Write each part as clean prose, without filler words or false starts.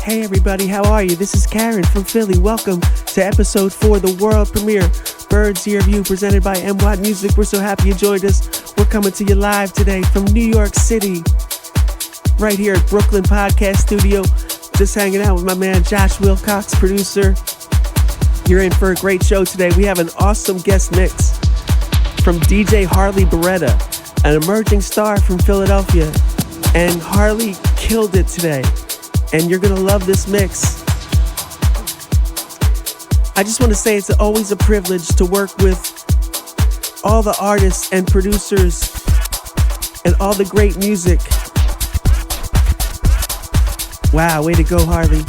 Hey everybody, how are you? This is Karen from Philly. Welcome to episode 4, the world premiere Bird's Ear View, presented by MWatt Music. We're so happy you joined us. We're coming to you live today from New York City, right here at Brooklyn Podcast Studio. Just hanging out with my man Josh Wilcox, producer. You're in for a great show today. We have an awesome guest mix from DJ Harley Beretta, an emerging star from Philadelphia. And Harley killed it today. And you're going to love this mix. I just want to say it's always a privilege to work with all the artists and producers and all the great music. Wow, way to go, Harley.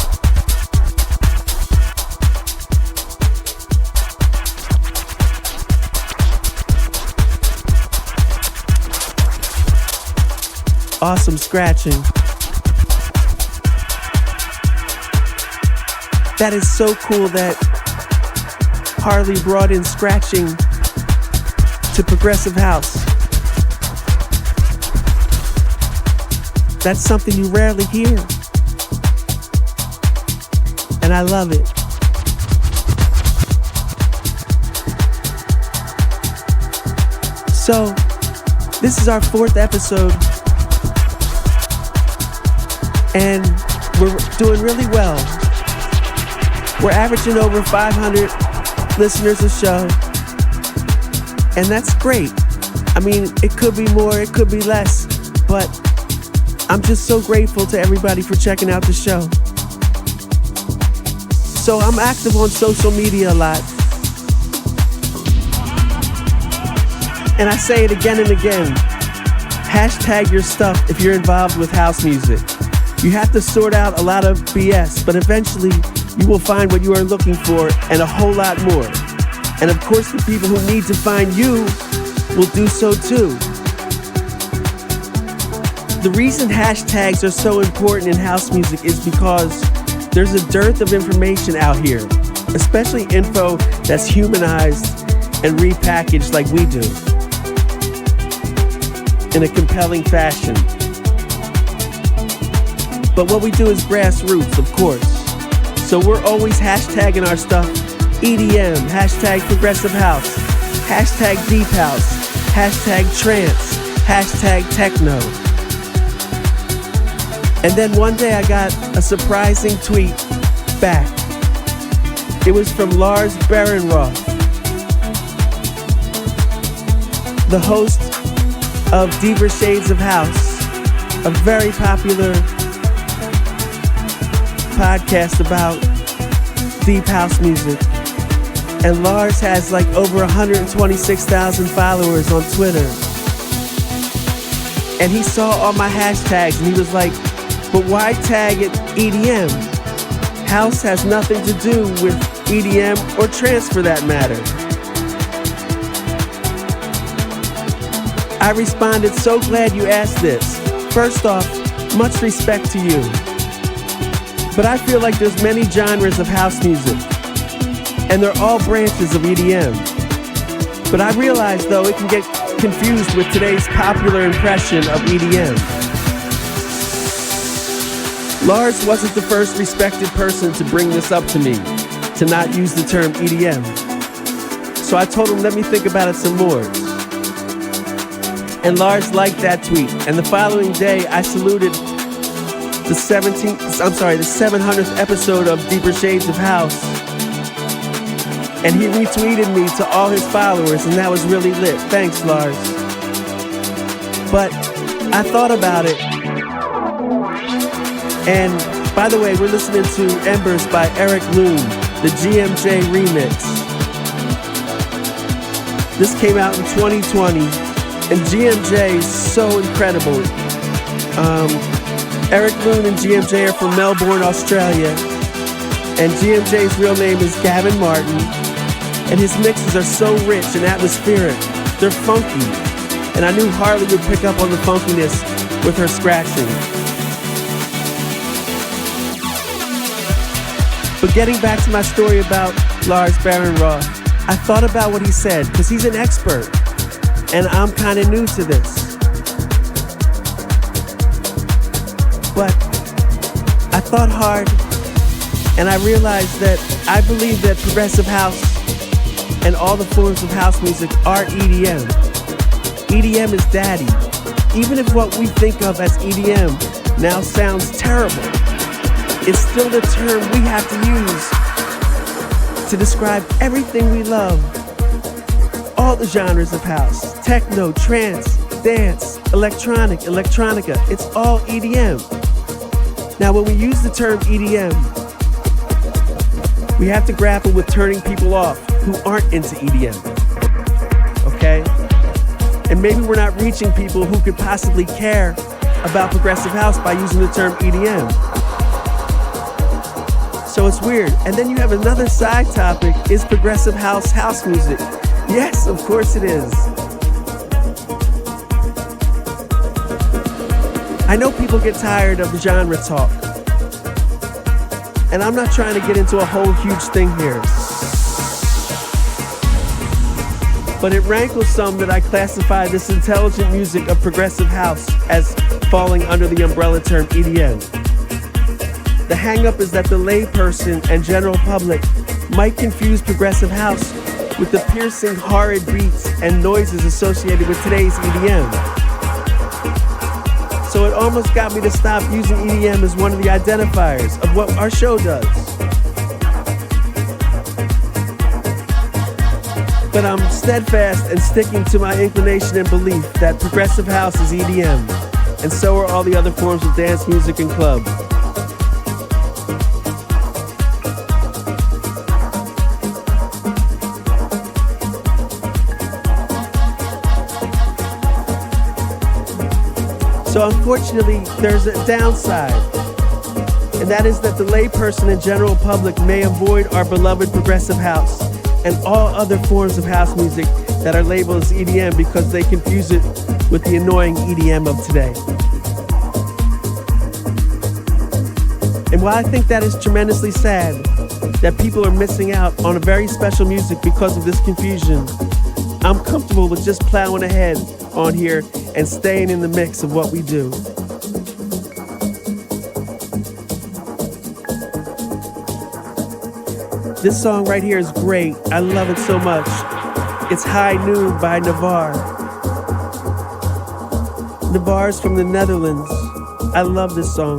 Awesome scratching. That is so cool that Harley brought in scratching to progressive house. That's something you rarely hear. And I love it. So, this is our 4th episode. And we're doing really well. We're averaging over 500 listeners a show. And that's great. I mean, it could be more, it could be less. But I'm just so grateful to everybody for checking out the show. So I'm active on social media a lot. And I say it again and again. Hashtag your stuff if you're involved with house music. You have to sort out a lot of BS, but eventually you will find what you are looking for and a whole lot more. And of course, the people who need to find you will do so too. The reason hashtags are so important in house music is because there's a dearth of information out here, especially info that's humanized and repackaged like we do in a compelling fashion. But what we do is grassroots, of course. So we're always hashtagging our stuff. EDM, hashtag progressive house, hashtag deep house, hashtag trance, hashtag techno. And then one day I got a surprising tweet back. It was from Lars Behrenroth, the host of Deeper Shades of House, a very popular podcast about deep house music. And Lars has like over 126,000 followers on Twitter. And he saw all my hashtags and he was like, but why tag it EDM? House has nothing to do with EDM or trance for that matter. I responded, so glad you asked this. First off, much respect to you. But I feel like there's many genres of house music, and they're all branches of EDM. But I realize, though, it can get confused with today's popular impression of EDM. Lars wasn't the first respected person to bring this up to me, to not use the term EDM. So I told him, let me think about it some more. And Lars liked that tweet, and the following day I saluted the 700th episode of Deeper Shades of House. And he retweeted me to all his followers, and that was really lit. Thanks, Lars. But I thought about it. And by the way, we're listening to Embers by Eric Loon, the GMJ remix. This came out in 2020, and GMJ is so incredible. Eric Loon and GMJ are from Melbourne, Australia, and GMJ's real name is Gavin Martin, and his mixes are so rich and atmospheric. They're funky, and I knew Harley would pick up on the funkiness with her scratching. But getting back to my story about Lars Behrenroth, I thought about what he said, because he's an expert, and I'm kind of new to this. But I thought hard, and I realized that I believe that progressive house and all the forms of house music are EDM. EDM is daddy. Even if what we think of as EDM now sounds terrible, it's still the term we have to use to describe everything we love. All the genres of house, techno, trance, dance, electronica, it's all EDM. Now, when we use the term EDM, we have to grapple with turning people off who aren't into EDM, okay? And maybe we're not reaching people who could possibly care about progressive house by using the term EDM. So it's weird. And then you have another side topic, is progressive house house music? Yes, of course it is. I know people get tired of the genre talk, and I'm not trying to get into a whole huge thing here. But it rankles some that I classify this intelligent music of progressive house as falling under the umbrella term EDM. The hang-up is that the layperson and general public might confuse progressive house with the piercing, horrid beats and noises associated with today's EDM. So it almost got me to stop using EDM as one of the identifiers of what our show does. But I'm steadfast and sticking to my inclination and belief that progressive house is EDM, and so are all the other forms of dance music and club. So unfortunately, there's a downside, and that is that the layperson and general public may avoid our beloved progressive house and all other forms of house music that are labeled as EDM because they confuse it with the annoying EDM of today. And while I think that is tremendously sad, that people are missing out on a very special music because of this confusion, I'm comfortable with just plowing ahead on here and staying in the mix of what we do. This song right here is great. I love it so much. It's High Noon by Navarre. Navarre's from the Netherlands. I love this song.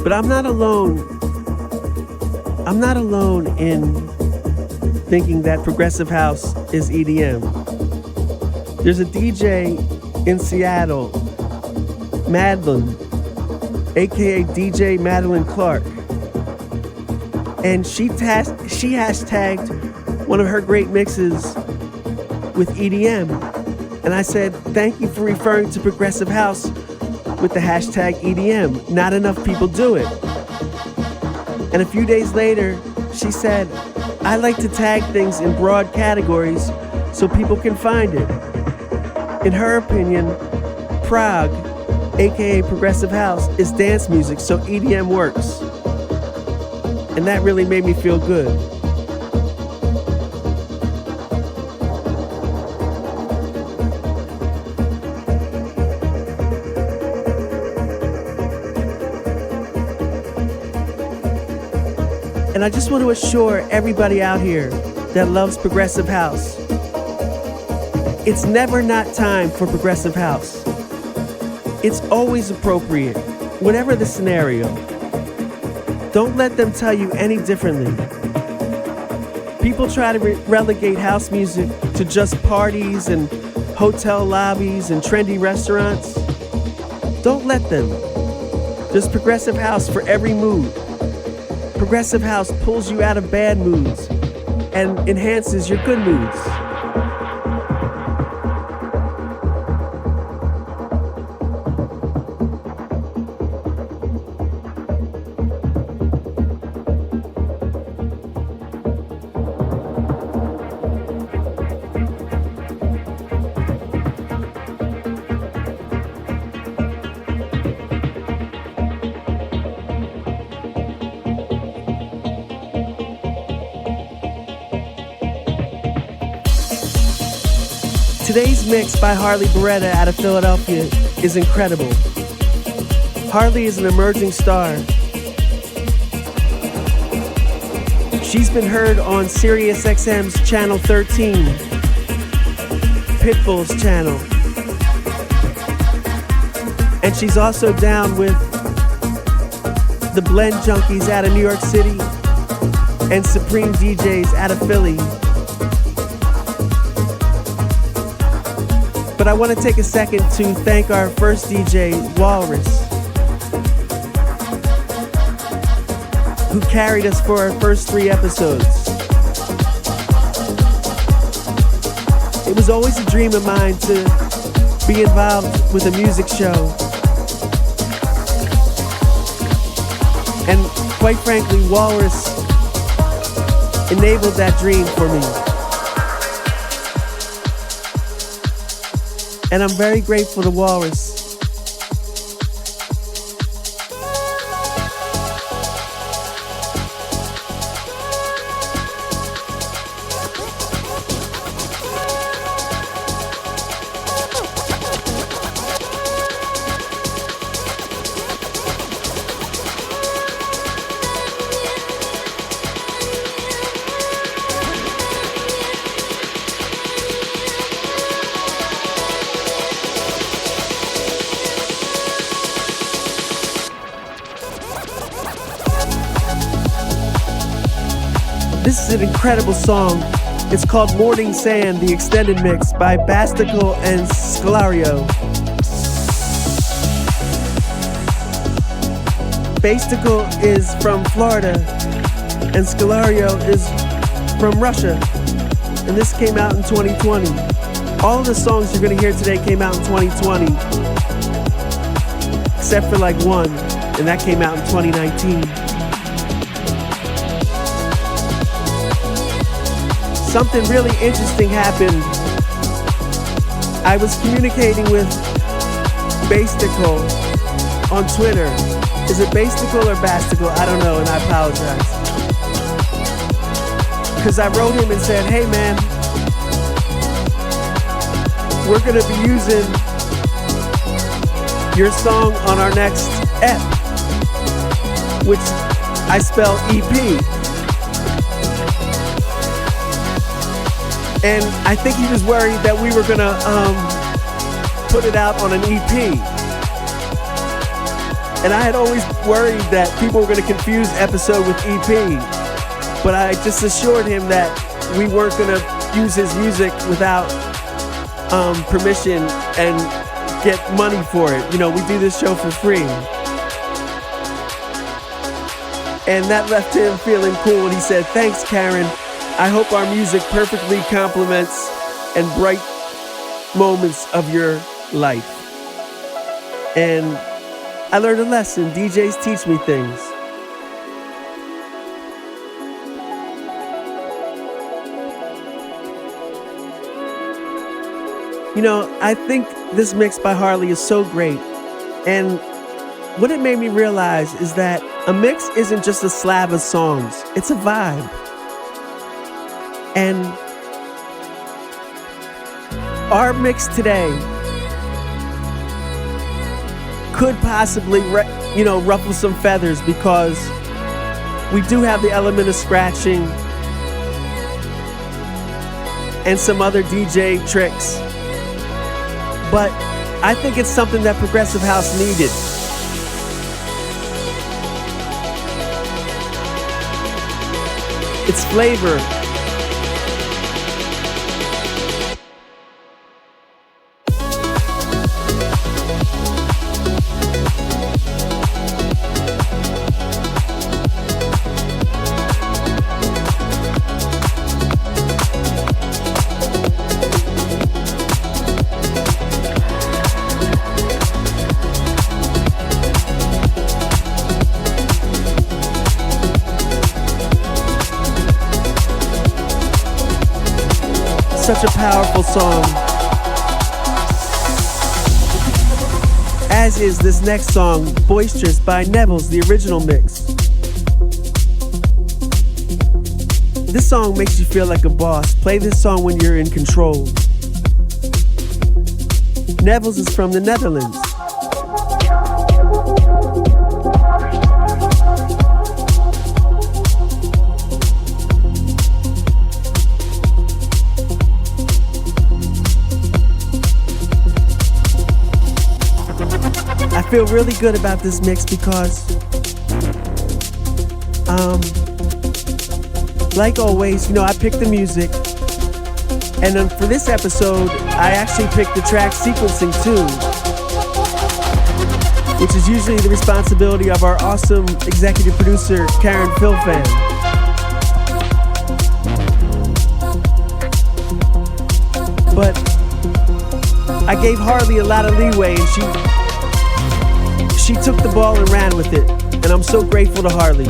But I'm not alone. I'm not alone in thinking that progressive house is EDM. There's a DJ in Seattle, Madeline, aka DJ Madeline Clark, and she hashtagged one of her great mixes with EDM, and I said, thank you for referring to progressive house with the hashtag EDM. Not enough people do it. And a few days later, she said, I like to tag things in broad categories so people can find it. In her opinion, prog, aka progressive house, is dance music, so EDM works. And that really made me feel good. And I just want to assure everybody out here that loves progressive house, it's never not time for progressive house. It's always appropriate, whatever the scenario. Don't let them tell you any differently. People try to relegate house music to just parties and hotel lobbies and trendy restaurants. Don't let them. There's progressive house for every mood. Progressive house pulls you out of bad moods and enhances your good moods. Today's mix by Harley Beretta out of Philadelphia is incredible. Harley is an emerging star. She's been heard on SiriusXM's Channel 13, Pitbull's channel. And she's also down with the Blend Junkies out of New York City and Supreme DJs out of Philly. But I want to take a second to thank our first DJ, Walrus, who carried us for our first 3 episodes. It was always a dream of mine to be involved with a music show. And quite frankly, Walrus enabled that dream for me. And I'm very grateful to Walrus. This is an incredible song. It's called Morning Sand, the extended mix by Bastical and Scalario. Bastical is from Florida and Scalario is from Russia. And this came out in 2020. All of the songs you're gonna hear today came out in 2020. Except for like one, and that came out in 2019. Something really interesting happened. I was communicating with Bastical on Twitter. Is it Bastical or Bastical? I don't know, and I apologize. Because I wrote him and said, hey man, we're gonna be using your song on our next EP, which I spell EP. And I think he was worried that we were gonna put it out on an EP. And I had always worried that people were gonna confuse episode with EP. But I just assured him that we weren't gonna use his music without permission and get money for it. You know, we do this show for free. And that left him feeling cool, and he said, thanks, Karen. I hope our music perfectly complements and bright moments of your life. And I learned a lesson. DJs teach me things. You know, I think this mix by Harley is so great. And what it made me realize is that a mix isn't just a slab of songs. It's a vibe. And our mix today could possibly, ruffle some feathers because we do have the element of scratching and some other DJ tricks. But I think it's something that Progressive House needed. It's flavor. Such a powerful song. As is this next song, Boisterous by Neville's, the original mix. This song makes you feel like a boss. Play this song when you're in control. Nevels is from the Netherlands. I feel really good about this mix because, like always, I picked the music, and then for this episode, I actually picked the track sequencing too, which is usually the responsibility of our awesome executive producer, Karen Philfan. But I gave Harley a lot of leeway, and she took the ball and ran with it, and I'm so grateful to Harley.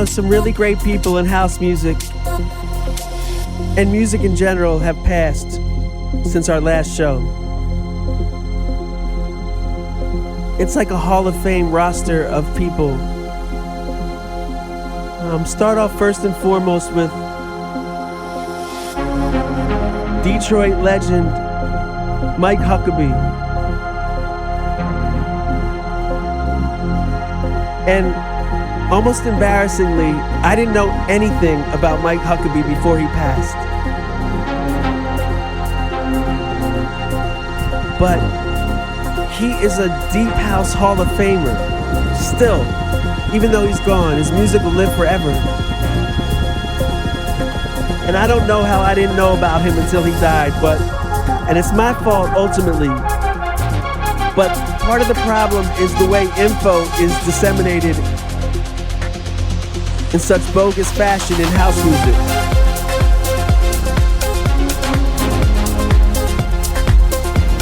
Some really great people in house music and music in general have passed since our last show. It's like a Hall of Fame roster of people. Start off first and foremost with Detroit legend Mike Huckaby. And almost embarrassingly, I didn't know anything about Mike Huckaby before he passed. But he is a deep house Hall of Famer. Still, even though he's gone, his music will live forever. And I don't know how I didn't know about him until he died, and it's my fault ultimately. But part of the problem is the way info is disseminated in such bogus fashion in house music.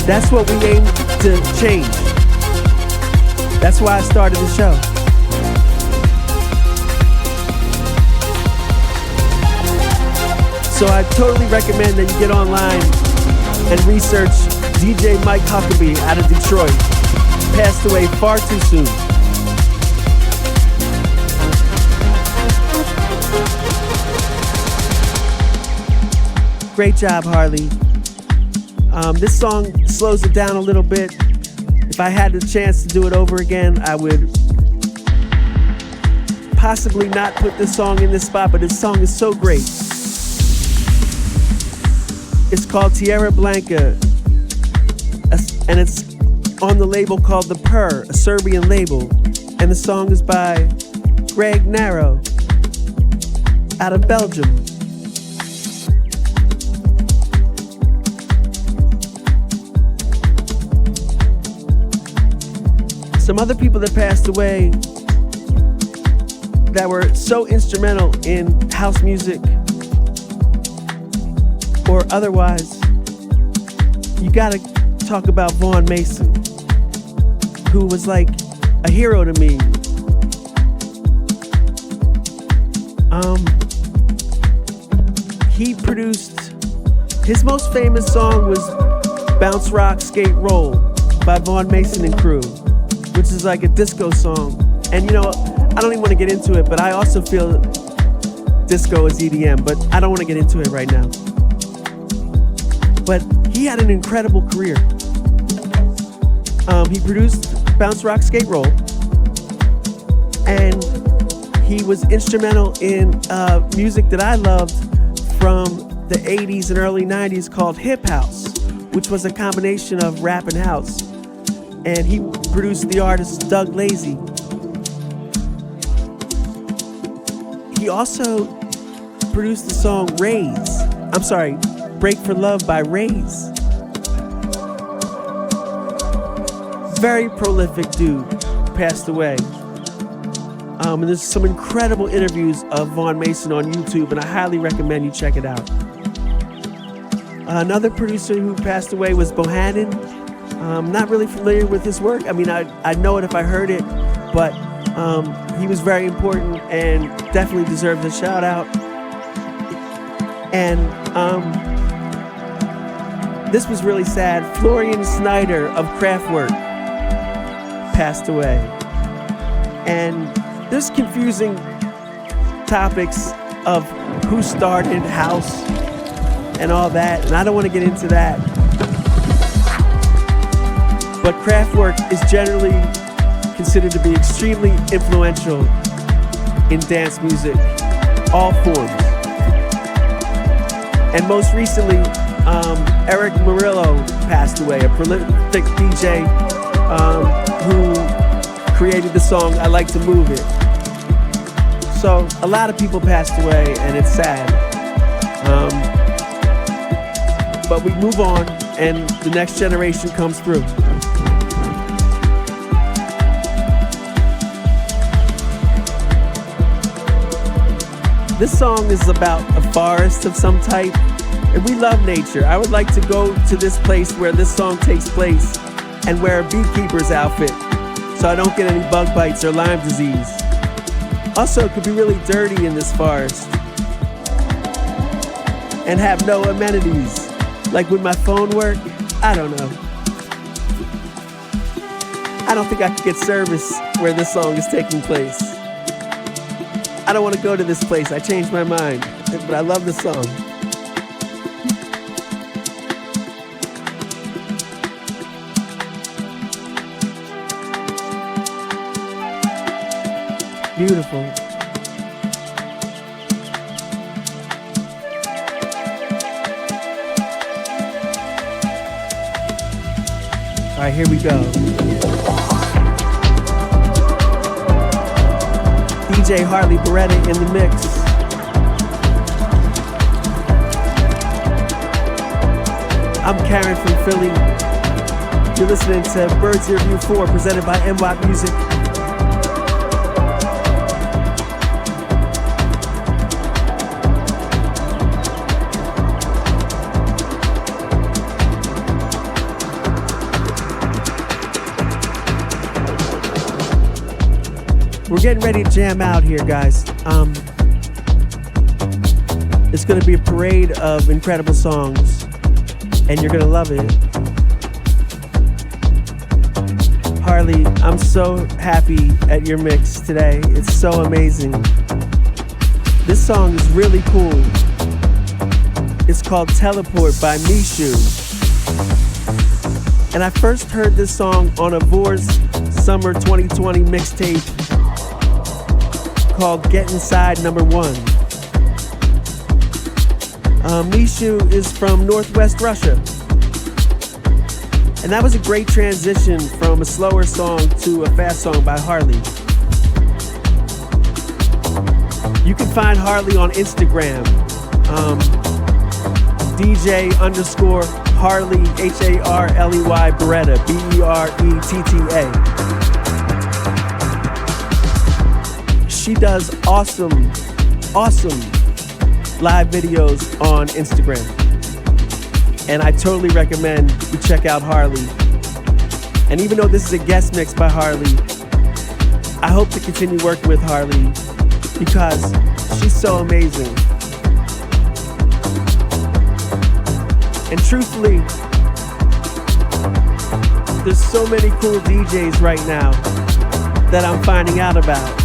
That's what we aim to change. That's why I started the show. So I totally recommend that you get online and research DJ Mike Huckaby out of Detroit. Passed away far too soon. Great job, Harley. This song slows it down a little bit. If I had the chance to do it over again, I would possibly not put this song in this spot, but this song is so great. It's called Tierra Blanca, and it's on the label called The Purr, a Serbian label. And the song is by Greg Narrow out of Belgium. Some other people that passed away that were so instrumental in house music or otherwise, you gotta talk about Vaughn Mason, who was like a hero to me. He produced, his most famous song was Bounce Rock Skate Roll by Vaughn Mason and Crew, which is like a disco song. And I don't even want to get into it, but I also feel disco is EDM, but I don't want to get into it right now. But he had an incredible career. He produced Bounce Rock Skate Roll, and he was instrumental in music that I loved from the 80s and early 90s called hip house, which was a combination of rap and house. And he produced the artist Doug Lazy. He also produced the song Break for Love by Raze. Very prolific dude, passed away. And there's some incredible interviews of Vaughn Mason on YouTube, and I highly recommend you check it out. Another producer who passed away was Bohannon. Not really familiar with his work. I mean, I'd know it if I heard it, but he was very important and definitely deserves a shout out. And this was really sad. Florian Snyder of Kraftwerk passed away. And there's confusing topics of who started house and all that, and I don't want to get into that. But Kraftwerk is generally considered to be extremely influential in dance music, all forms. And most recently, Eric Murillo passed away, a prolific DJ who created the song I Like to Move It. So a lot of people passed away, and it's sad. But we move on, and the next generation comes through. This song is about a forest of some type, and we love nature. I would like to go to this place where this song takes place and wear a beekeeper's outfit so I don't get any bug bites or Lyme disease. Also, it could be really dirty in this forest and have no amenities. Like, would my phone work? I don't know. I don't think I could get service where this song is taking place. I don't want to go to this place. I changed my mind, but I love this song. Beautiful. All right, here we go. DJ Harley Beretta in the mix. I'm Karen from Philly. You're listening to Birds Ear View 4 presented by MWAT Music. We're getting ready to jam out here, guys. It's gonna be a parade of incredible songs, and you're gonna love it. Harley, I'm so happy at your mix today. It's so amazing. This song is really cool. It's called Teleport by Mishu. And I first heard this song on a Vor's Summer 2020 mixtape called Get Inside Number 1. Mishu is from Northwest Russia. And that was a great transition from a slower song to a fast song by Harley. You can find Harley on Instagram, DJ_Harley, Harley Beretta, Beretta. She does awesome live videos on Instagram. And I totally recommend you check out Harley. And even though this is a guest mix by Harley, I hope to continue working with Harley because she's so amazing. And truthfully, there's so many cool DJs right now that I'm finding out about.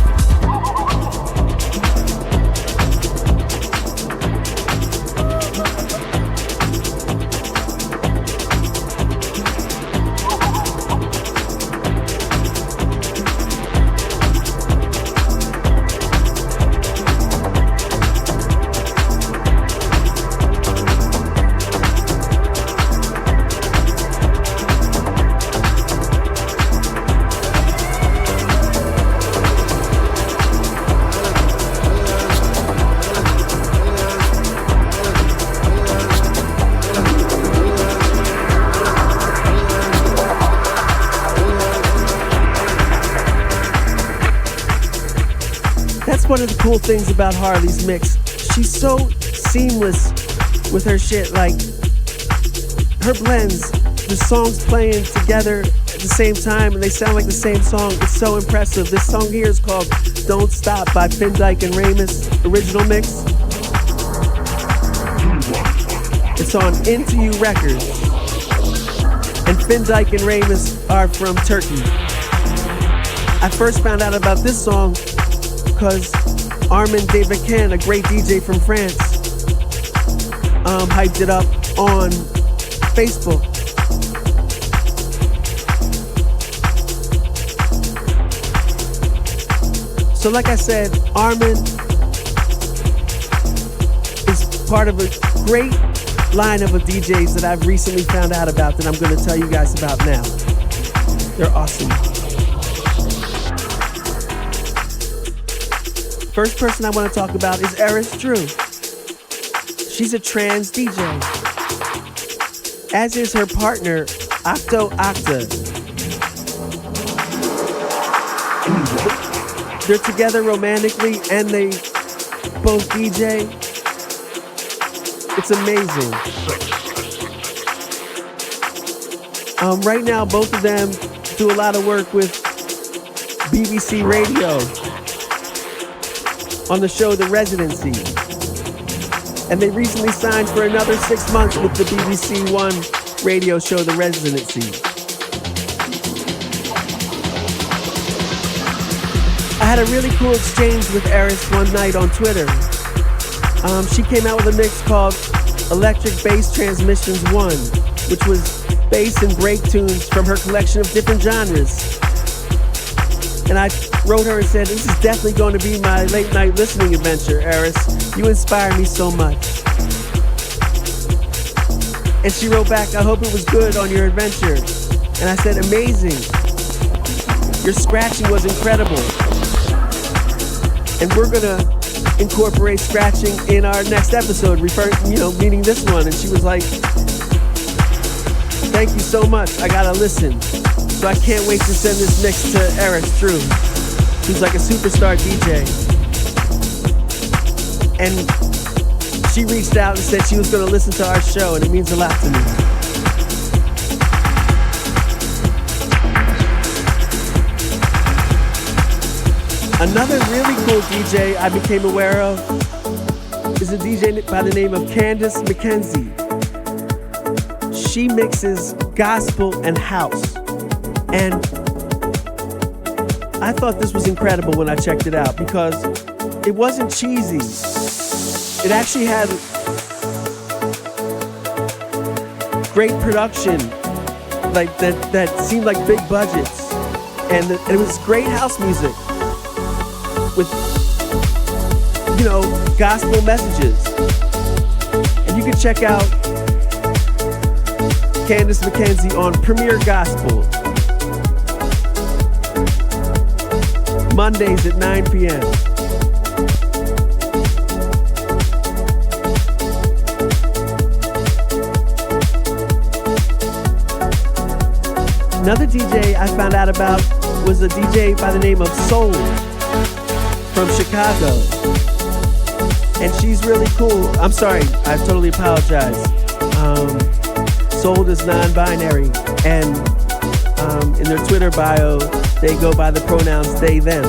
That's one of the cool things about Harley's mix. She's so seamless with her shit. Like, her blends, the songs playing together at the same time and they sound like the same song. It's so impressive. This song here is called Don't Stop by Finn Dyke and Ramus, original mix. It's on Into You Records. And Finn Dyke and Ramus are from Turkey. I first found out about this song because Armin Davican, a great DJ from France, hyped it up on Facebook. So like I said, Armin is part of a great lineup of DJs that I've recently found out about that I'm going to tell you guys about now. They're awesome. First person I want to talk about is Eris Drew. She's a trans DJ, as is her partner, Octo Octa. They're together romantically and they both DJ. It's amazing. Right now, both of them do a lot of work with BBC Radio on the show The Residency. And they recently signed for another 6 months with the BBC One radio show The Residency. I had a really cool exchange with Eris one night on Twitter. She came out with a mix called Electric Bass Transmissions 1, which was bass and break tunes from her collection of different genres. And I wrote her and said, this is definitely going to be my late night listening adventure, Eris. You inspire me so much. And she wrote back, I hope it was good on your adventure. And I said, amazing. Your scratching was incredible. And we're gonna incorporate scratching in our next episode, meaning this one. And she was like, thank you so much, I gotta listen. So I can't wait to send this mix to Eris Drew, who's like a superstar DJ. And she reached out and said she was gonna listen to our show, and it means a lot to me. Another really cool DJ I became aware of is a DJ by the name of Candace McKenzie. She mixes gospel and house. And I thought this was incredible when I checked it out because it wasn't cheesy. It actually had great production, like that seemed like big budgets. And it was great house music with, gospel messages. And you can check out Candace McKenzie on Premier Gospel, Mondays at 9 p.m. Another DJ I found out about was a DJ by the name of Soul from Chicago. And she's really cool. I'm sorry, I totally apologize. Soul is non-binary, and in their Twitter bio, they go by the pronouns they, them.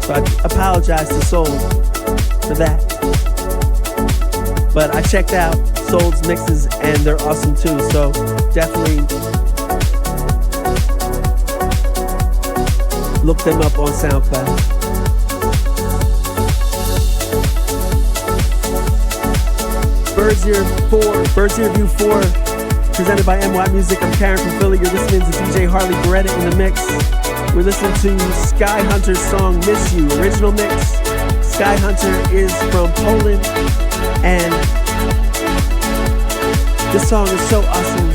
So I apologize to Soul for that. But I checked out Soul's mixes, and they're awesome too. So definitely look them up on SoundCloud. Bird's Ear View 4, presented by MY Music. I'm Karen from Philly. You're listening to DJ Harley Beretta in the mix. We're listening to Sky Hunter's song Miss You, original mix. Sky Hunter is from Poland, and this song is so awesome.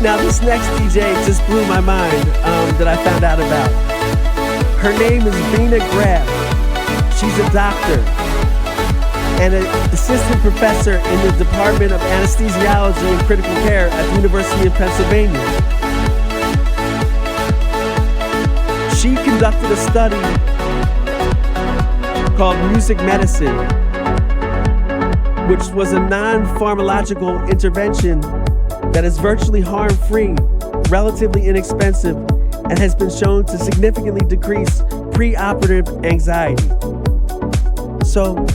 Now this next DJ just blew my mind that I found out about. Her name is Vina Graf. She's a doctor. and an assistant professor in the Department of Anesthesiology and Critical Care at the University of Pennsylvania. She conducted a study called music medicine, which was a non-pharmacological intervention that is virtually harm-free, relatively inexpensive, and has been shown to significantly decrease preoperative anxiety. So,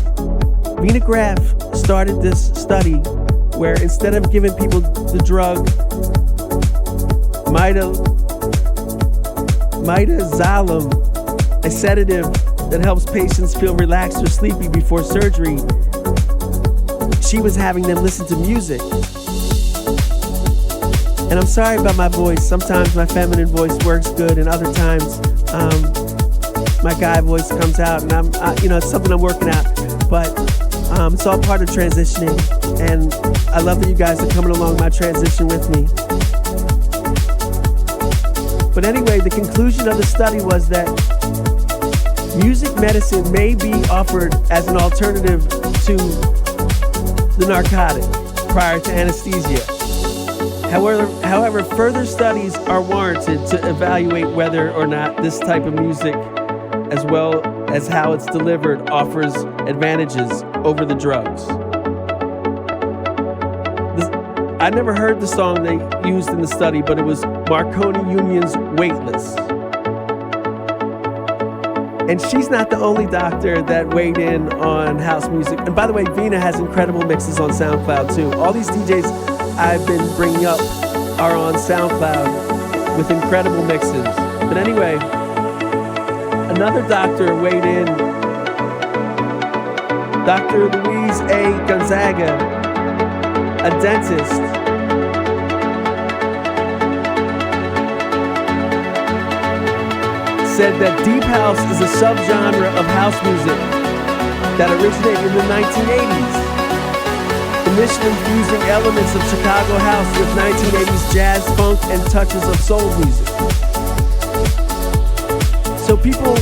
Vina Graf started this study where instead of giving people the drug midazolam, a sedative that helps patients feel relaxed or sleepy before surgery, she was having them listen to music. And I'm sorry about my voice. Sometimes my feminine voice works good, and other times my guy voice comes out, and it's something I'm working out. But it's all part of transitioning, and I love that you guys are coming along my transition with me. But anyway, the conclusion of the study was that music medicine may be offered as an alternative to the narcotic prior to anesthesia. However, further studies are warranted to evaluate whether or not this type of music, as well as how it's delivered, offers advantages over the drugs. I never heard the song they used in the study, but it was Marconi Union's Weightless. And she's not the only doctor that weighed in on house music. And by the way, Vina has incredible mixes on SoundCloud too. All these DJs I've been bringing up are on SoundCloud with incredible mixes. But anyway, another doctor weighed in, Dr. Louise A. Gonzaga, a dentist. Said that deep house is a subgenre of house music that originated in the 1980s, initially fusing elements of Chicago house with 1980s jazz, funk, and touches of soul music. So people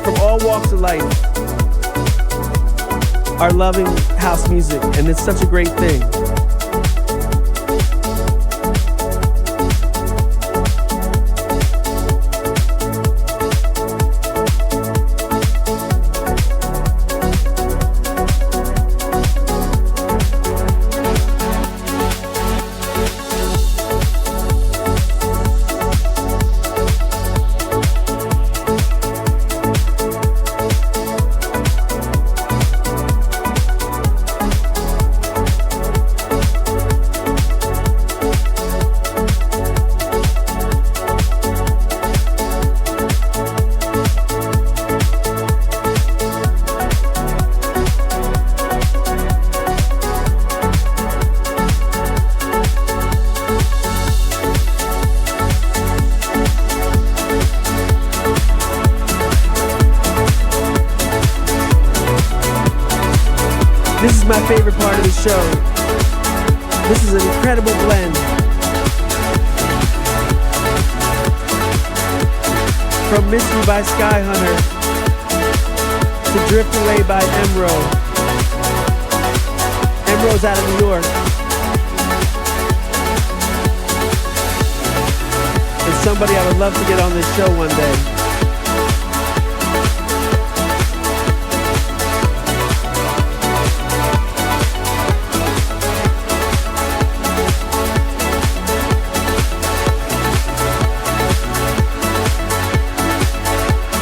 from all walks of life are loving house music, and it's such a great thing. This is my favorite part of the show. This is an incredible blend. From Mystery by Sky Hunter to Drift Away by Emro. Emro's out of New York. And somebody I would love to get on this show one day.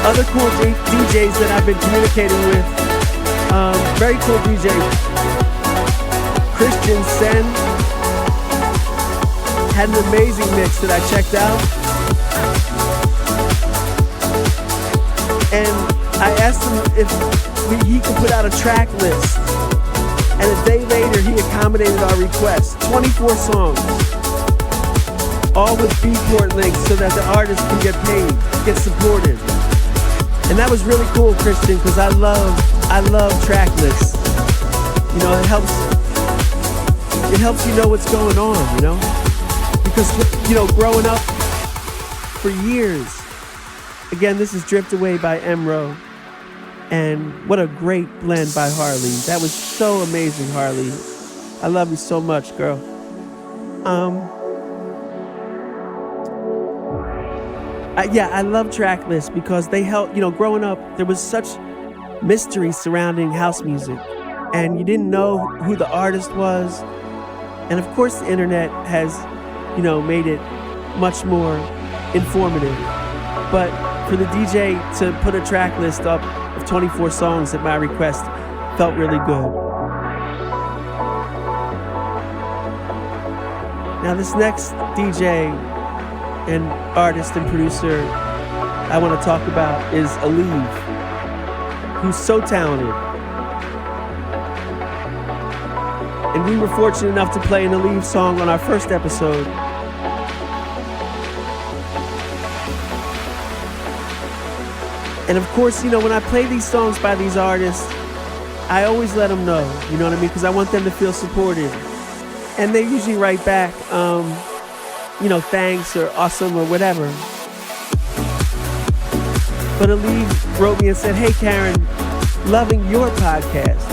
Other cool DJs that I've been communicating with, very cool DJ, Christian Sen, had an amazing mix that I checked out. And I asked him if he could put out a track list. And a day later, he accommodated our request. 24 songs, all with Beatport links so that the artist can get paid, get supported. And that was really cool, Christian, because I love track lists. You know, it helps you know what's going on, you know? Because, you know, growing up for years. Again, this is Drift Away by Emro. And what a great blend by Harley. That was so amazing, Harley. I love you so much, girl. I love Tracklist because they help, growing up, there was such mystery surrounding house music. And you didn't know who the artist was. And of course, the internet has, made it much more informative. But for the DJ to put a track list up of 24 songs at my request felt really good. Now this next DJ and artist and producer I want to talk about is Aleve, who's so talented. And we were fortunate enough to play an Aleve song on our first episode. And of course, when I play these songs by these artists, I always let them know, you know what I mean? Because I want them to feel supported. And they usually write back, thanks or awesome or whatever. But Aleve wrote me and said, hey Karen, loving your podcast.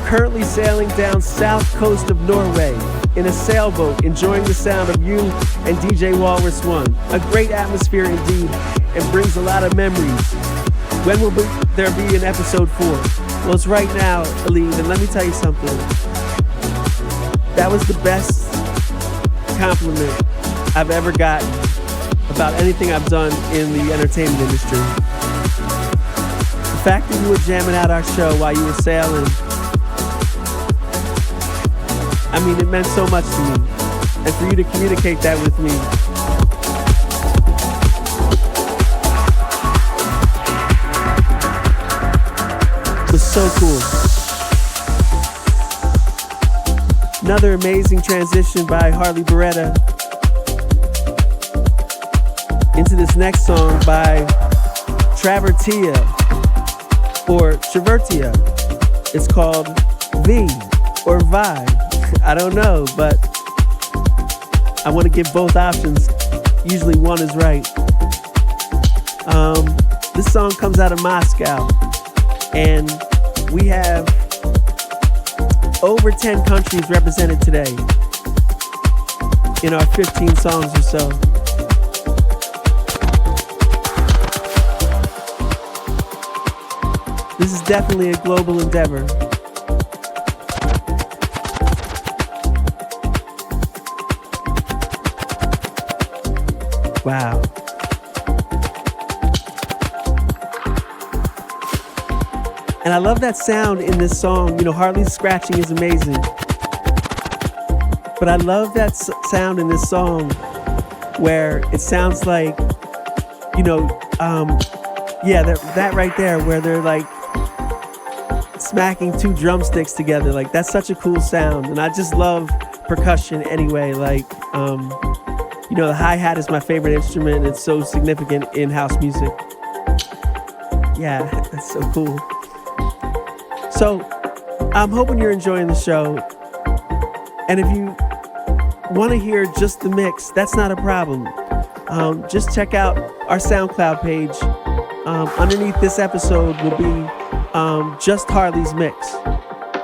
Currently sailing down south coast of Norway in a sailboat, enjoying the sound of you and DJ Walrus One. A great atmosphere indeed, and brings a lot of memories. When will there be an episode 4? Well, it's right now, Aleve, and let me tell you something. That was the best compliment I've ever gotten about anything I've done in the entertainment industry. The fact that you were jamming out our show while you were sailing, it meant so much to me. And for you to communicate that with me, was so cool. Another amazing transition by Harley Beretta into this next song by Travertia or Travertia. It's called V or Vi. I don't know, but I want to give both options. Usually one is right. This song comes out of Moscow, and we have over 10 countries represented today in our 15 songs or so. This is definitely a global endeavor. Wow. And I love that sound in this song. Harley's scratching is amazing. But I love that sound in this song where it sounds like, that right there where they're like smacking two drumsticks together. Like, that's such a cool sound. And I just love percussion anyway. Like, the hi-hat is my favorite instrument, and it's so significant in house music. Yeah, that's so cool. So, I'm hoping you're enjoying the show. And if you want to hear just the mix, that's not a problem. Just check out our SoundCloud page. Underneath this episode will be just Harley's mix.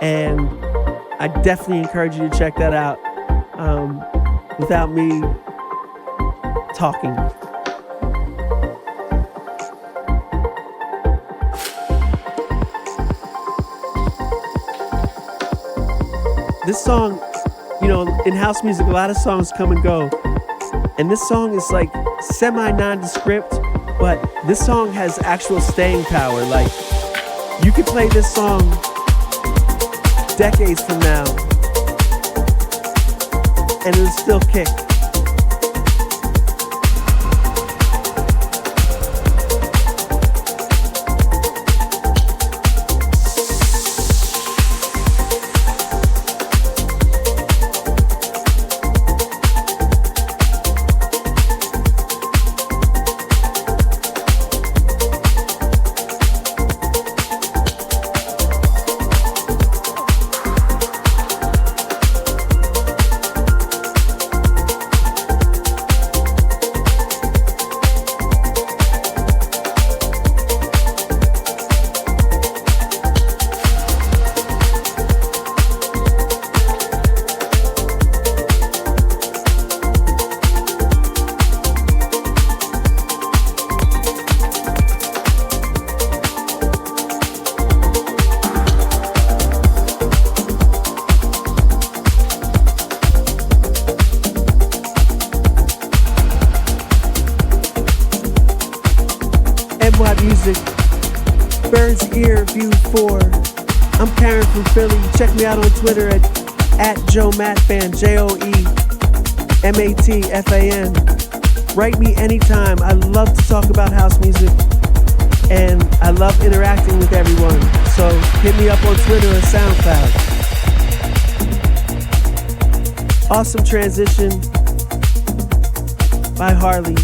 And I definitely encourage you to check that out without me talking. This song, in house music, a lot of songs come and go. And this song is like semi-nondescript, but this song has actual staying power. Like, you could play this song decades from now, and it'll still kick. Bird's Ear View 4. I'm Karen from Philly. Check me out on Twitter at JoeMatFan, JoeMatFan. Write me anytime. I love to talk about house music and I love interacting with everyone. So hit me up on Twitter or SoundCloud. Awesome transition by Harley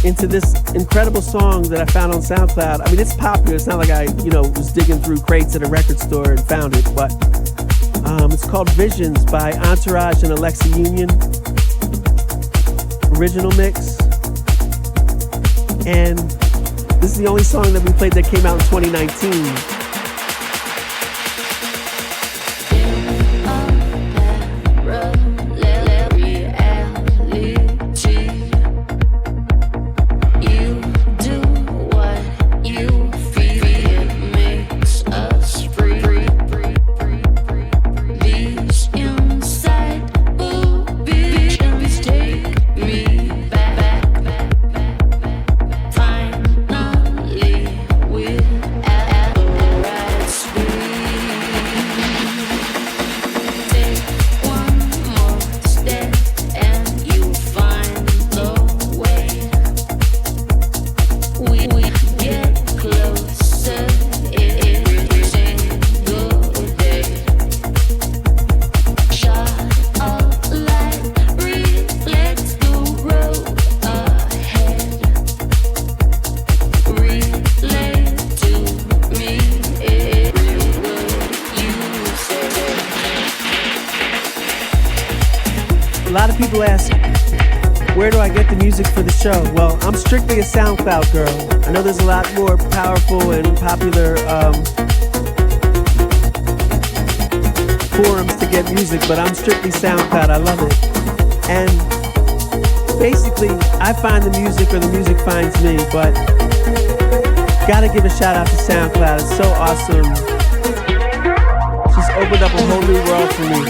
into this incredible song that I found on SoundCloud. I mean, it's popular. It's not like I, was digging through crates at a record store and found it, but it's called Visions by Entourage and Alexa Union. Original mix. And this is the only song that we played that came out in 2019. People ask, where do I get the music for the show? Well, I'm strictly a SoundCloud girl. I know there's a lot more powerful and popular forums to get music, but I'm strictly SoundCloud. I love it. And basically, I find the music or the music finds me, but gotta give a shout out to SoundCloud. It's so awesome. Just opened up a whole new world for me.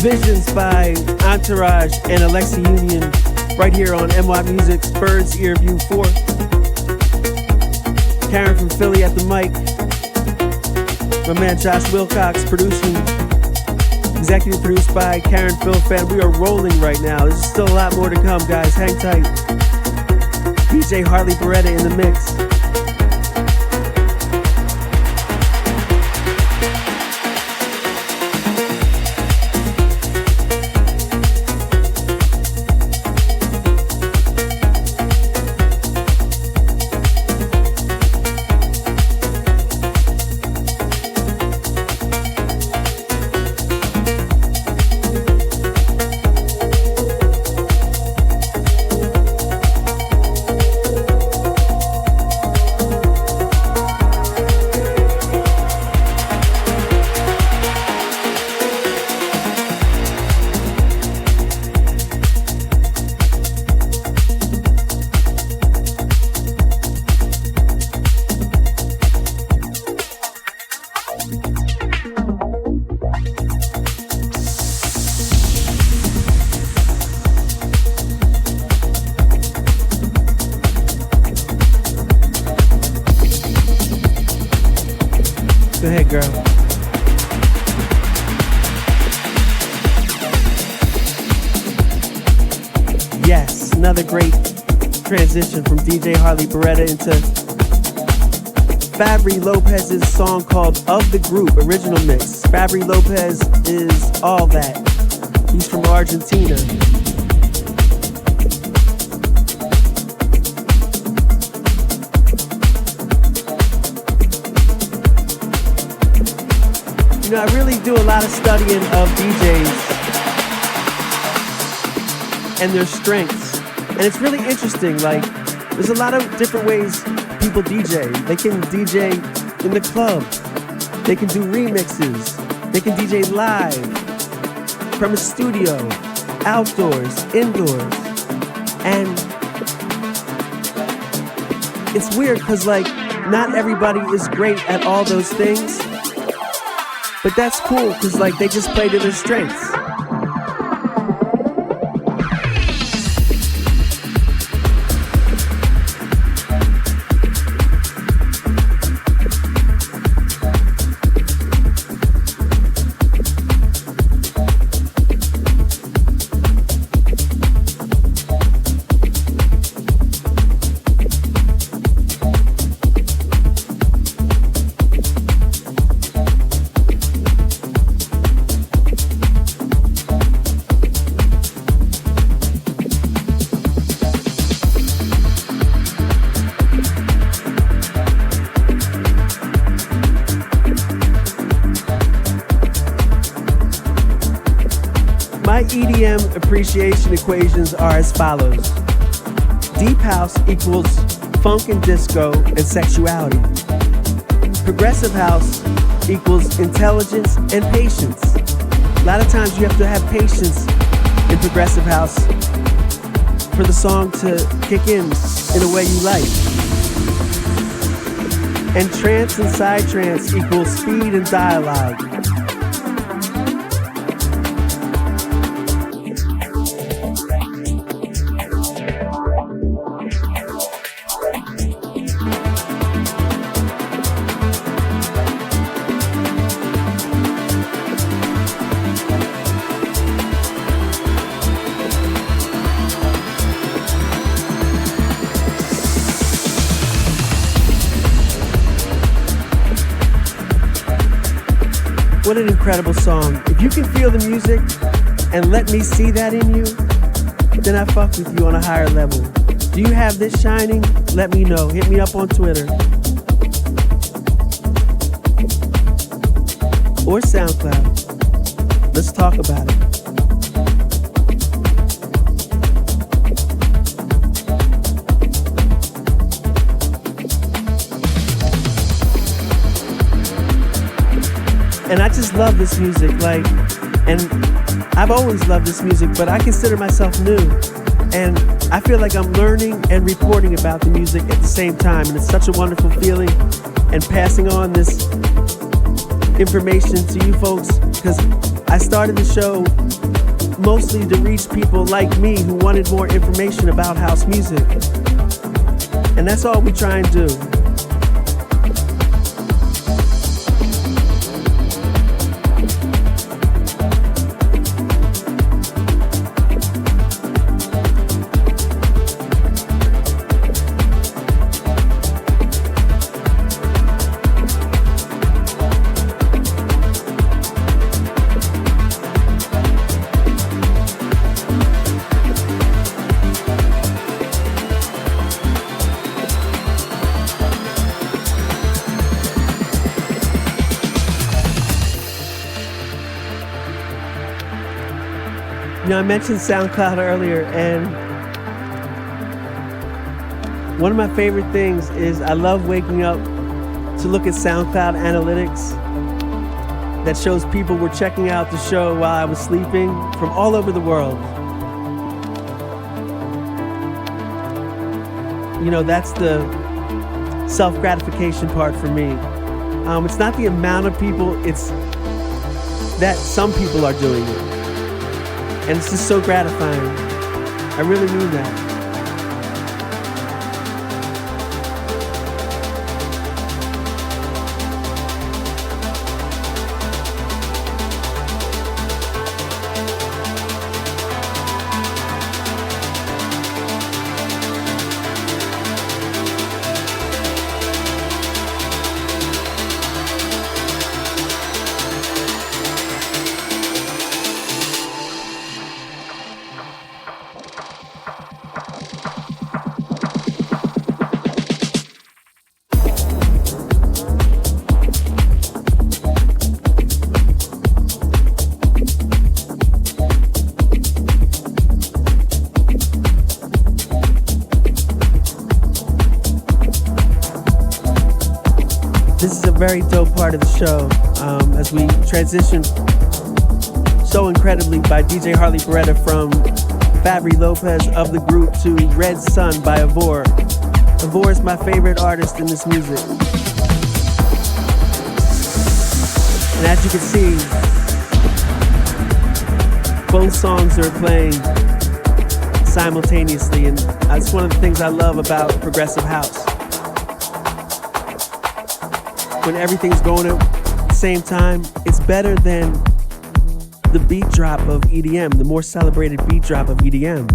Visions by Entourage and Alexa Union right here on MY Music's Bird's Ear View 4. Karen from Philly at the mic. My man Josh Wilcox producing. Executive produced by Karen Philfan. We are rolling right now. There's still a lot more to come, guys. Hang tight. DJ Harley Beretta in the mix. Go ahead, girl. Yes, another great transition from DJ Harley Beretta into Fabry Lopez's song called Of the Group, original mix. Fabry Lopez is all that. He's from Argentina. You know, I really do a lot of studying of DJs and their strengths. And it's really interesting, like, there's a lot of different ways people DJ. They can DJ in the club. They can do remixes. They can DJ live, from a studio, outdoors, indoors. And it's weird because, like, not everybody is great at all those things. But that's cool because, like, they just play to their strengths. My EDM appreciation equations are as follows. Deep house equals funk and disco and sexuality. Progressive house equals intelligence and patience. A lot of times you have to have patience in progressive house for the song to kick in a way you like. And trance and psytrance equals speed and dialogue. What an incredible song. If you can feel the music and let me see that in you, then I fuck with you on a higher level. Do you have this shining? Let me know. Hit me up on Twitter or SoundCloud. Let's talk about it. And I just love this music, like, and I've always loved this music, but I consider myself new. And I feel like I'm learning and reporting about the music at the same time. And it's such a wonderful feeling. And passing on this information to you folks, because I started the show mostly to reach people like me who wanted more information about house music. And that's all we try and do. You know, I mentioned SoundCloud earlier, and one of my favorite things is I love waking up to look at SoundCloud analytics that shows people were checking out the show while I was sleeping from all over the world. You know, that's the self-gratification part for me. It's not the amount of people, it's that some people are doing it. And it's just so gratifying. I really mean that. very dope part of the show as we transition so incredibly by DJ Harley Beretta from Fabry Lopez of the group to Red Sun by Avor. Avor is my favorite artist in this music. And as you can see, both songs are playing simultaneously, and that's one of the things I love about progressive house. When everything's going at the same time, it's better than the beat drop of EDM, the more celebrated beat drop of EDM.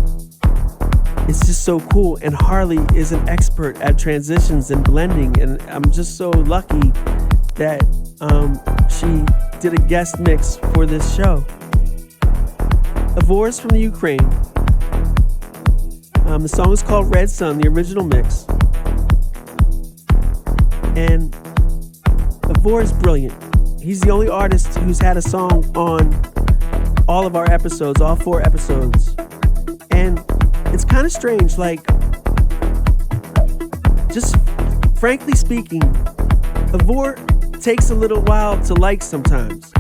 It's just so cool, and Harley is an expert at transitions and blending, and I'm just so lucky that she did a guest mix for this show. Avor is from the Ukraine. The song is called Red Sun, the original mix. And Avor is brilliant. He's the only artist who's had a song on all of our episodes, all 4 episodes. And it's kind of strange, like, just frankly speaking, Avor takes a little while to like sometimes.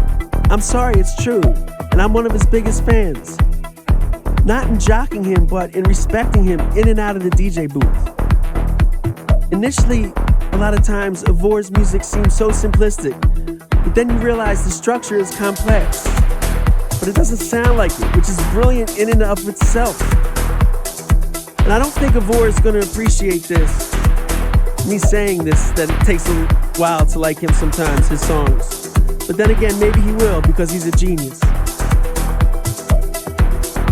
I'm sorry, it's true. And I'm one of his biggest fans. Not in jocking him, but in respecting him in and out of the DJ booth. Initially, a lot of times, Avor's music seems so simplistic, but then you realize the structure is complex. But it doesn't sound like it, which is brilliant in and of itself. And I don't think Avor is going to appreciate this, me saying this, that it takes a while to like him sometimes, his songs. But then again, maybe he will, because he's a genius.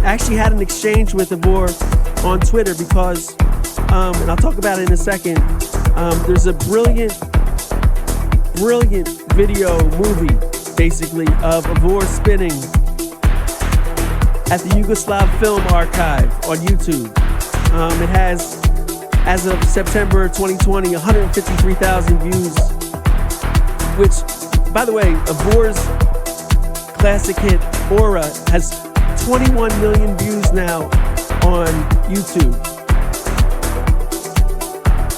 I actually had an exchange with Avor on Twitter because, and I'll talk about it in a second, there's a brilliant video movie, basically, of Avor spinning at the Yugoslav Film Archive on YouTube. It has, as of September 2020, 153,000 views, which, by the way, Avor's classic hit, Aura, has 21 million views now on YouTube.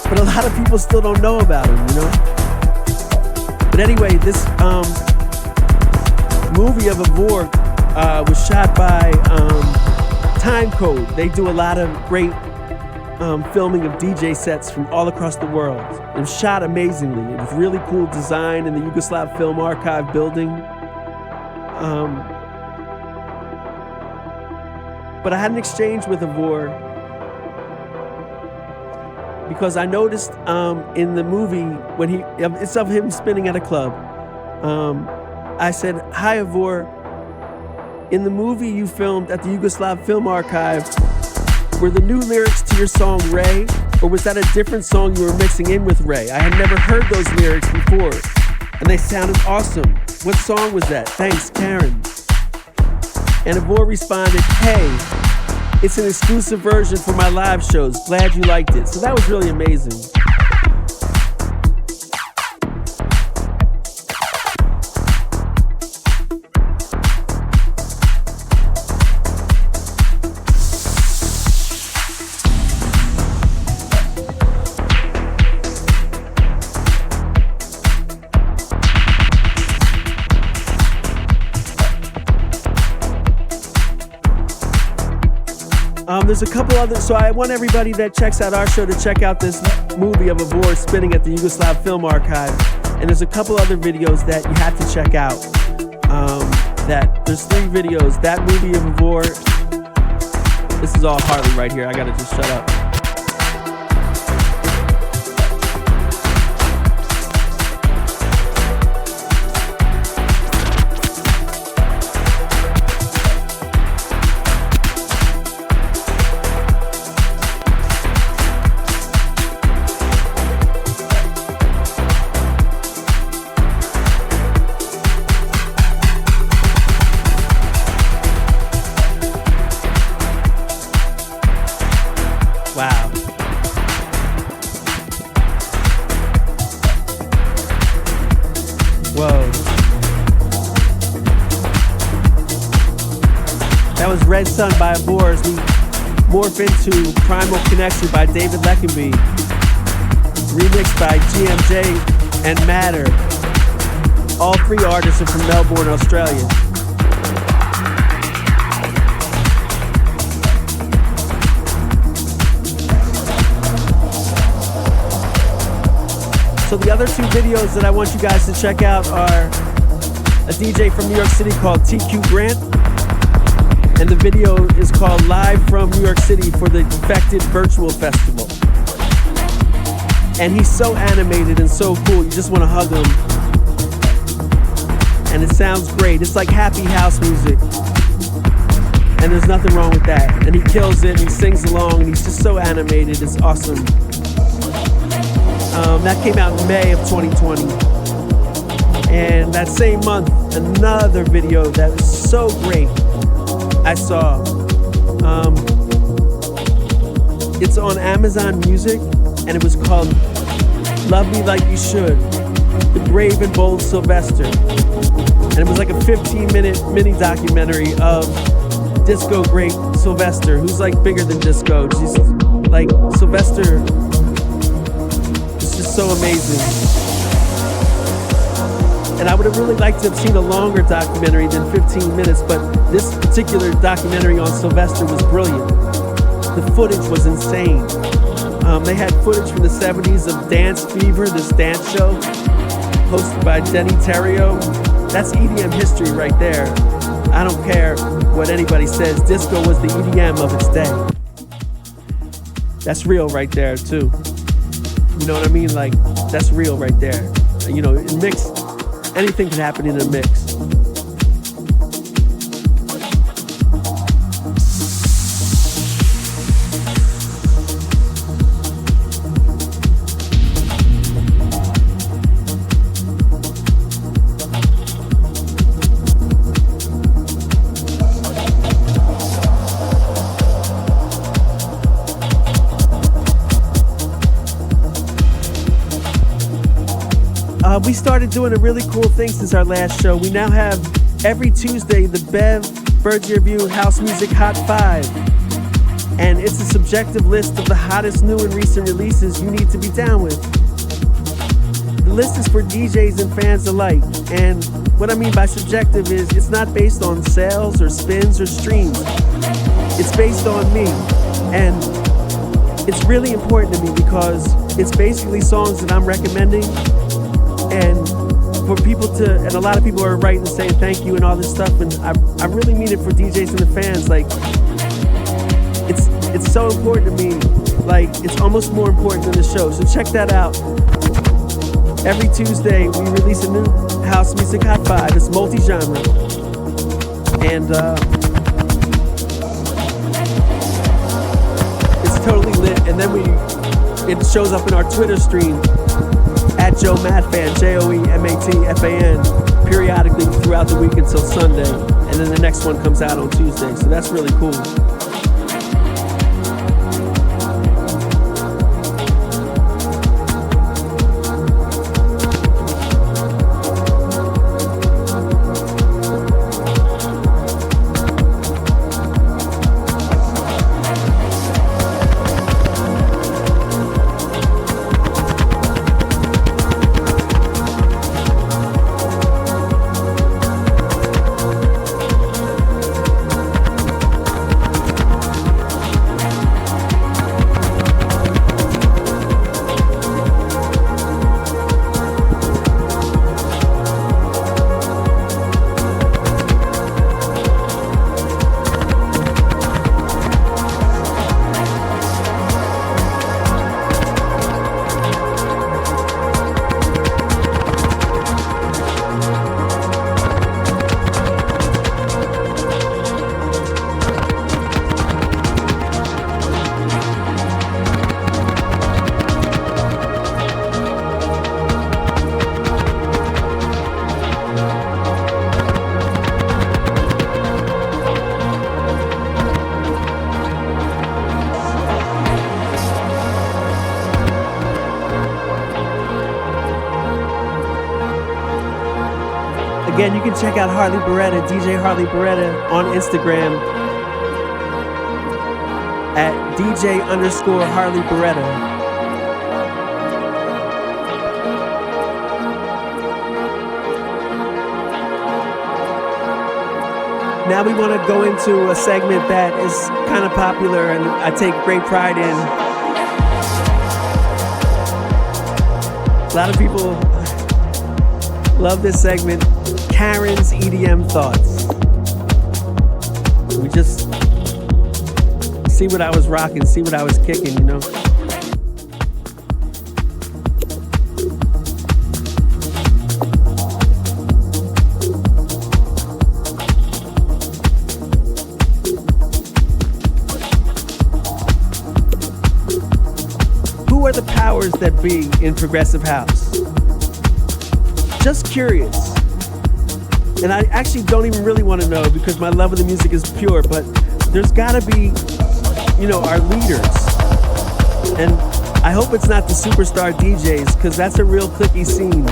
But a lot of people still don't know about him, you know? But anyway, this movie of Avor was shot by Time Code. They do a lot of great filming of DJ sets from all across the world. It was shot amazingly. It was really cool design in the Yugoslav Film Archive building. But I had an exchange with Avor because I noticed in the movie when it's of him spinning at a club. I said, "Hi, Avor. In the movie you filmed at the Yugoslav Film Archive, were the new lyrics to your song Ray, or was that a different song you were mixing in with Ray? I had never heard those lyrics before, and they sounded awesome. What song was that? Thanks, Karen." And Avor responded, "Hey, it's an exclusive version for my live shows. Glad you liked it." So that was really amazing. There's a couple others, so I want everybody that checks out our show to check out this movie of Avor spinning at the Yugoslav Film Archive. And there's a couple other videos that you have to check out. There's 3 videos. That movie of Avor. This is all Harley right here. I gotta just shut up. Wow. Whoa. That was Red Sun by Avor as we morph into Primal Connection by David Leckenby, remixed by GMJ and Matter. All three artists are from Melbourne, Australia. So the other two videos that I want you guys to check out are a DJ from New York City called TQ Grant, and the video is called Live from New York City for the Defected Virtual Festival. And he's so animated and so cool, you just want to hug him. And it sounds great. It's like happy house music. And there's nothing wrong with that. And he kills it, and he sings along, and he's just so animated. It's awesome. That came out in May of 2020. And that same month, another video that was so great I saw. It's on Amazon Music, and it was called Love Me Like You Should, The Brave and Bold Sylvester. And it was like a 15-minute mini documentary of disco great Sylvester, who's like bigger than disco. She's like, Sylvester is just so amazing. And I would have really liked to have seen a longer documentary than 15 minutes, but this particular documentary on Sylvester was brilliant. The footage was insane. They had footage from the 70s of Dance Fever, this dance show, hosted by Denny Terrio. That's EDM history right there. I don't care what anybody says, disco was the EDM of its day. That's real right there, too. You know what I mean? Like, that's real right there. You know, in mix, anything can happen in a mix. We started doing a really cool thing since our last show. We now have every Tuesday the Bev Bird's Ear View House Music Hot 5. And it's a subjective list of the hottest new and recent releases you need to be down with. The list is for DJs and fans alike. And what I mean by subjective is it's not based on sales or spins or streams. It's based on me. And it's really important to me because it's basically songs that I'm recommending. And for people to, and a lot of people are writing and saying thank you and all this stuff, and I really mean it for DJs and the fans. Like, it's so important to me. Like, it's almost more important than the show. So check that out. Every Tuesday we release a new house music hot 5. It's multi-genre, and it's totally lit. And then it shows up in our Twitter stream at Joe Madfan, JoeMatFan, periodically throughout the week until Sunday, and then the next one comes out on Tuesday. So that's really cool. Again, you can check out Harley Beretta, DJ Harley Beretta, on Instagram at DJ_Harley Beretta. Now we want to go into a segment that is kind of popular and I take great pride in. A lot of people love this segment, Karen's EDM Thoughts. We just see what I was rocking, see what I was kicking, you know? Who are the powers that be in progressive house? Just curious. And I actually don't even really want to know because my love of the music is pure, but there's gotta be, you know, our leaders. And I hope it's not the superstar DJs because that's a real cliquey scene.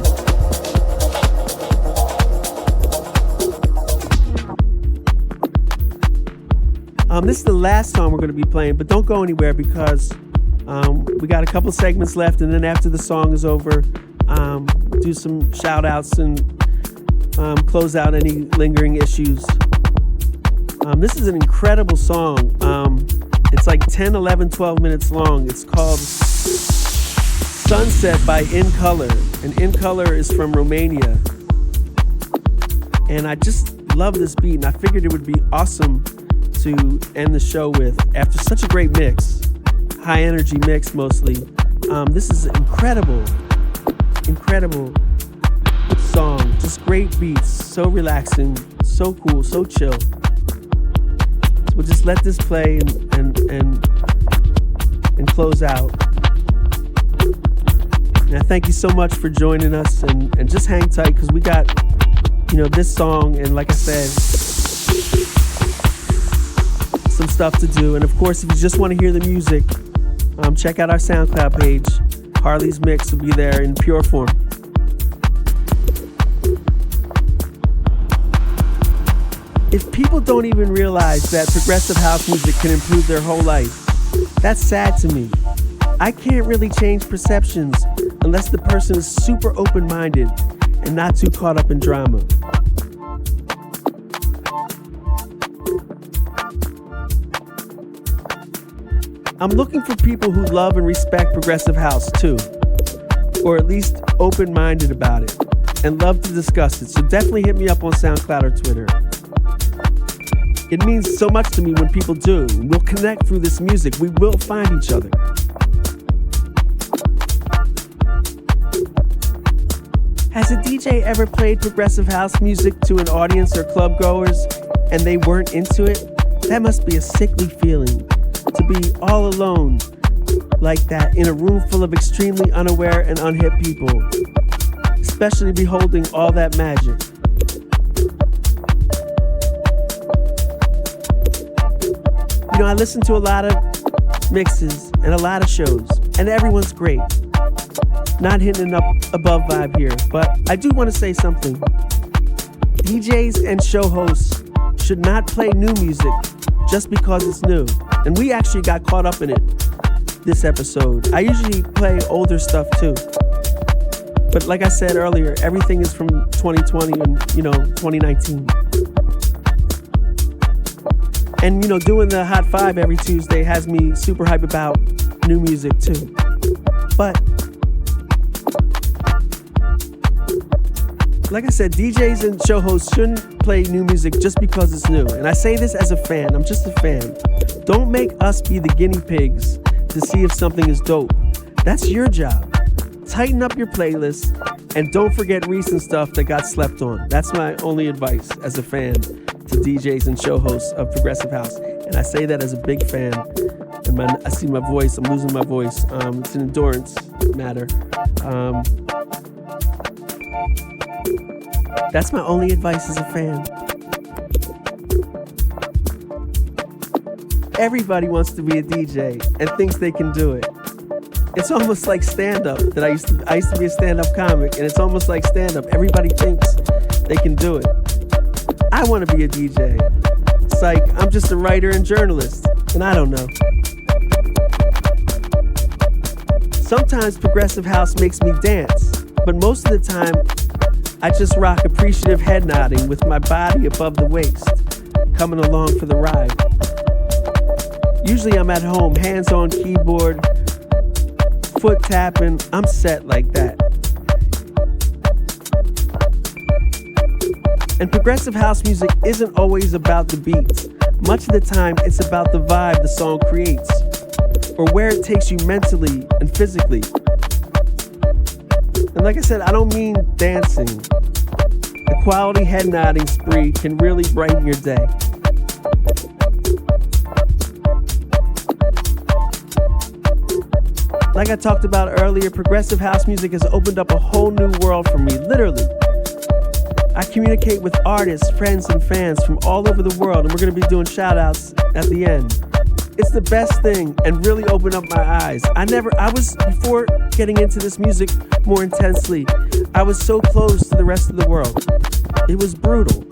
This is the last song we're going to be playing, but don't go anywhere because we got a couple segments left, and then after the song is over, do some shout outs and close out any lingering issues. This is an incredible song. It's like 10, 11, 12 minutes long. It's called Sunset by In Color, and In Color is from Romania. And I just love this beat, and I figured it would be awesome to end the show with after such a great mix, high energy mix mostly. This is incredible song, just great beats, so relaxing, so cool, so chill. So we'll just let this play and close out. And I thank you so much for joining us, and just hang tight because we got, you know, this song and, like I said, some stuff to do. And of course, if you just want to hear the music, check out our SoundCloud page. Harley's mix will be there in pure form. If people don't even realize that progressive house music can improve their whole life, that's sad to me. I can't really change perceptions unless the person is super open-minded and not too caught up in drama. I'm looking for people who love and respect progressive house too, or at least open-minded about it and love to discuss it. So definitely hit me up on SoundCloud or Twitter. It means so much to me when people do. We'll connect through this music. We will find each other. Has a DJ ever played progressive house music to an audience or club goers and they weren't into it? That must be a sickly feeling, to be all alone like that in a room full of extremely unaware and unhip people, especially beholding all that magic. You know, I listen to a lot of mixes and a lot of shows, and everyone's great. Not hitting an up above vibe here, but I do want to say something. DJs and show hosts should not play new music just because it's new. And we actually got caught up in it this episode. I usually play older stuff too. But like I said earlier, everything is from 2020 and, 2019. And, doing the Hot 5 every Tuesday has me super hype about new music too. But like I said, DJs and show hosts shouldn't play new music just because it's new. And I say this as a fan. I'm just a fan. Don't make us be the guinea pigs to see if something is dope. That's your job. Tighten up your playlist and don't forget recent stuff that got slept on. That's my only advice as a fan to DJs and show hosts of progressive house. And I say that as a big fan. And I see my voice. I'm losing my voice. It's an endurance matter. That's my only advice as a fan. Everybody wants to be a DJ and thinks they can do it. It's almost like stand-up. I used to be a stand-up comic, and it's almost like stand-up. Everybody thinks they can do it. I want to be a DJ. It's like I'm just a writer and journalist, and I don't know. Sometimes progressive house makes me dance, but most of the time, I just rock appreciative head nodding with my body above the waist. coming along for the ride. Usually I'm at home, hands on keyboard, foot tapping, I'm set like that. And progressive house music isn't always about the beats. Much of the time, it's about the vibe the song creates, or where it takes you mentally and physically. And like I said, I don't mean dancing. A quality head nodding spree can really brighten your day. Like I talked about earlier, progressive house music has opened up a whole new world for me, literally. I communicate with artists, friends, and fans from all over the world, and we're going to be doing shout-outs at the end. It's the best thing and really opened up my eyes. Before getting into this music more intensely, I was so close to the rest of the world. It was brutal.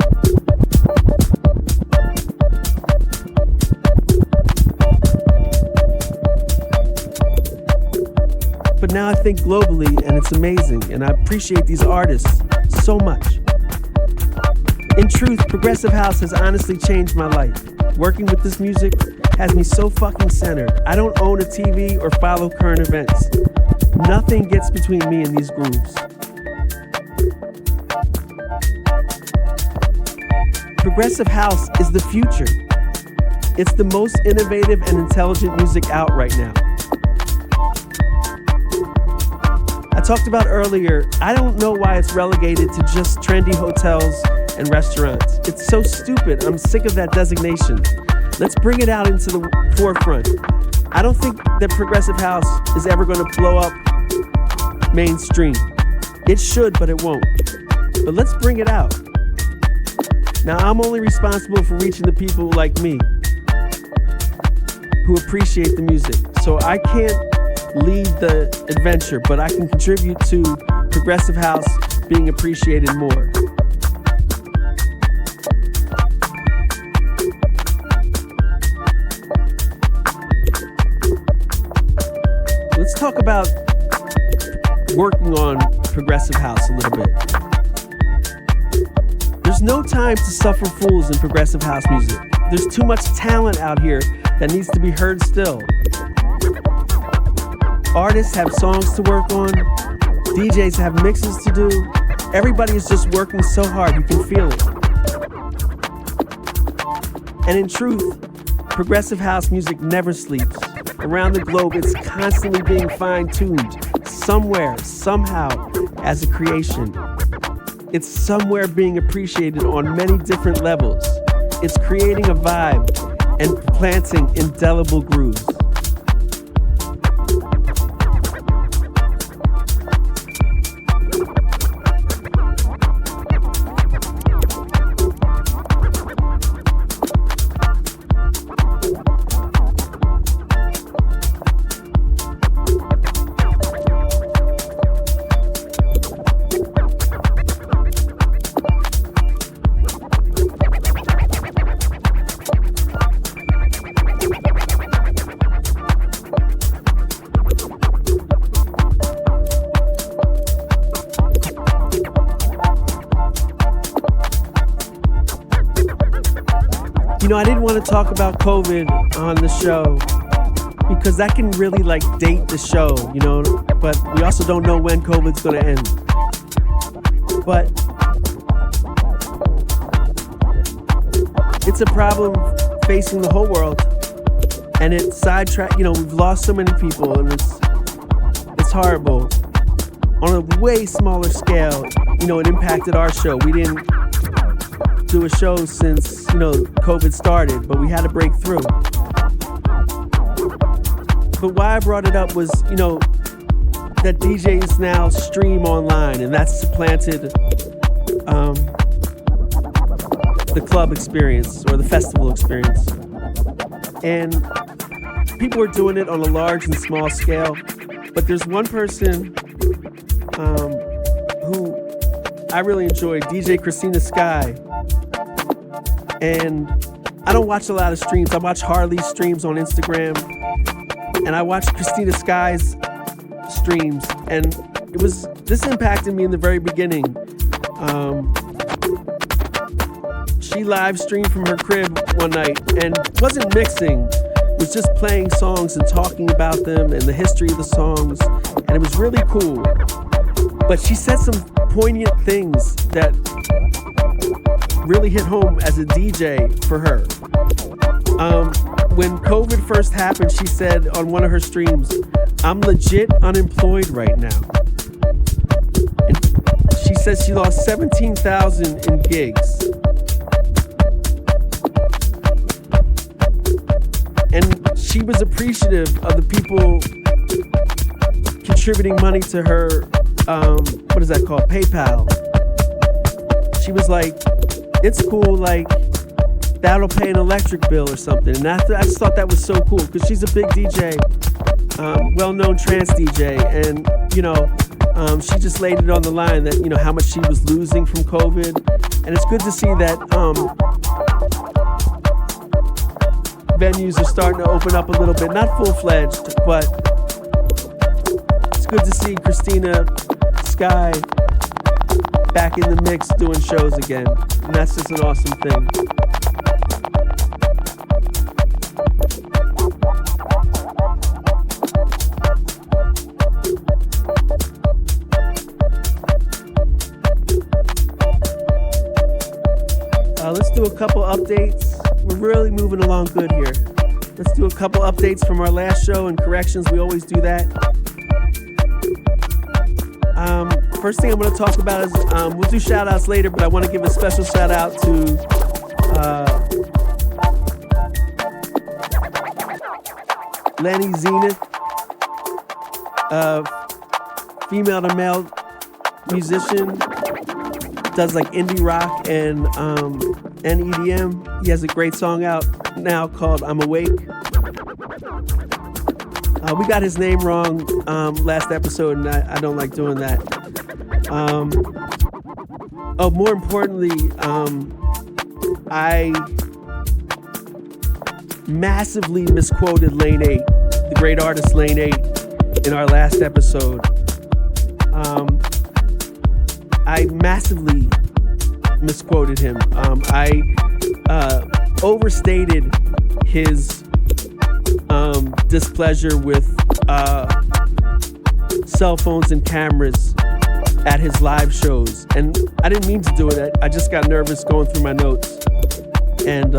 But now I think globally, and it's amazing, and I appreciate these artists so much. In truth, progressive house has honestly changed my life. Working with this music has me so fucking centered. I don't own a TV or follow current events. Nothing gets between me and these grooves. Progressive house is the future. It's the most innovative and intelligent music out right now. I talked about earlier, I don't know why it's relegated to just trendy hotels and restaurants. It's so stupid. I'm sick of that designation. Let's bring it out into the forefront. I don't think that progressive house is ever going to blow up mainstream. It should, but it won't. But let's bring it out. Now, I'm only responsible for reaching the people like me who appreciate the music. So I can't lead the adventure, but I can contribute to progressive house being appreciated more. Let's talk about working on progressive house a little bit. There's no time to suffer fools in progressive house music. There's too much talent out here that needs to be heard still. Artists have songs to work on. DJs have mixes to do. Everybody is just working so hard, you can feel it. And in truth, progressive house music never sleeps. Around the globe, it's constantly being fine-tuned, somewhere, somehow, as a creation. It's somewhere being appreciated on many different levels. It's creating a vibe and planting indelible grooves. I didn't want to talk about COVID on the show because that can really date the show, but we also don't know when COVID's going to end. But it's a problem facing the whole world, and it's sidetracked, we've lost so many people, and it's horrible. On a way smaller scale, it impacted our show. We didn't do a show since COVID started, but we had to break through. But why I brought it up was that DJs now stream online, and that's supplanted the club experience or the festival experience. And people are doing it on a large and small scale, but there's one person who I really enjoy, DJ Christina Sky. And I don't watch a lot of streams. I watch Harley's streams on Instagram, and I watch Christina Sky's streams, and this impacted me in the very beginning. she live streamed from her crib one night and wasn't mixing, was just playing songs and talking about them and the history of the songs, and it was really cool. But she said some poignant things that really hit home as a DJ for her. When COVID first happened, she said on one of her streams, "I'm legit unemployed right now." And she says she lost 17,000 in gigs. And she was appreciative of the people contributing money to her, what is that called? PayPal. She was like, it's cool, like, that'll pay an electric bill or something. And I just thought that was so cool, because she's a big DJ, well-known trance DJ, and, she just laid it on the line that, how much she was losing from COVID. And it's good to see that venues are starting to open up a little bit, not full-fledged, but it's good to see Christina Sky back in the mix doing shows again, and that's just an awesome thing. Let's do a couple updates. We're really moving along good here. Let's do a couple updates from our last show and corrections. We always do that. First thing I'm going to talk about is we'll do shout outs later, but I want to give a special shout out to Lenny Zenith, female to male musician, does like indie rock and EDM. He has a great song out now called "I'm Awake." We got his name wrong last episode, and I don't like doing that. More importantly, I massively misquoted Lane 8, the great artist Lane 8, in our last episode. I massively misquoted him. I overstated his displeasure with cell phones and cameras at his live shows, and I didn't mean to do it. I just got nervous going through my notes, and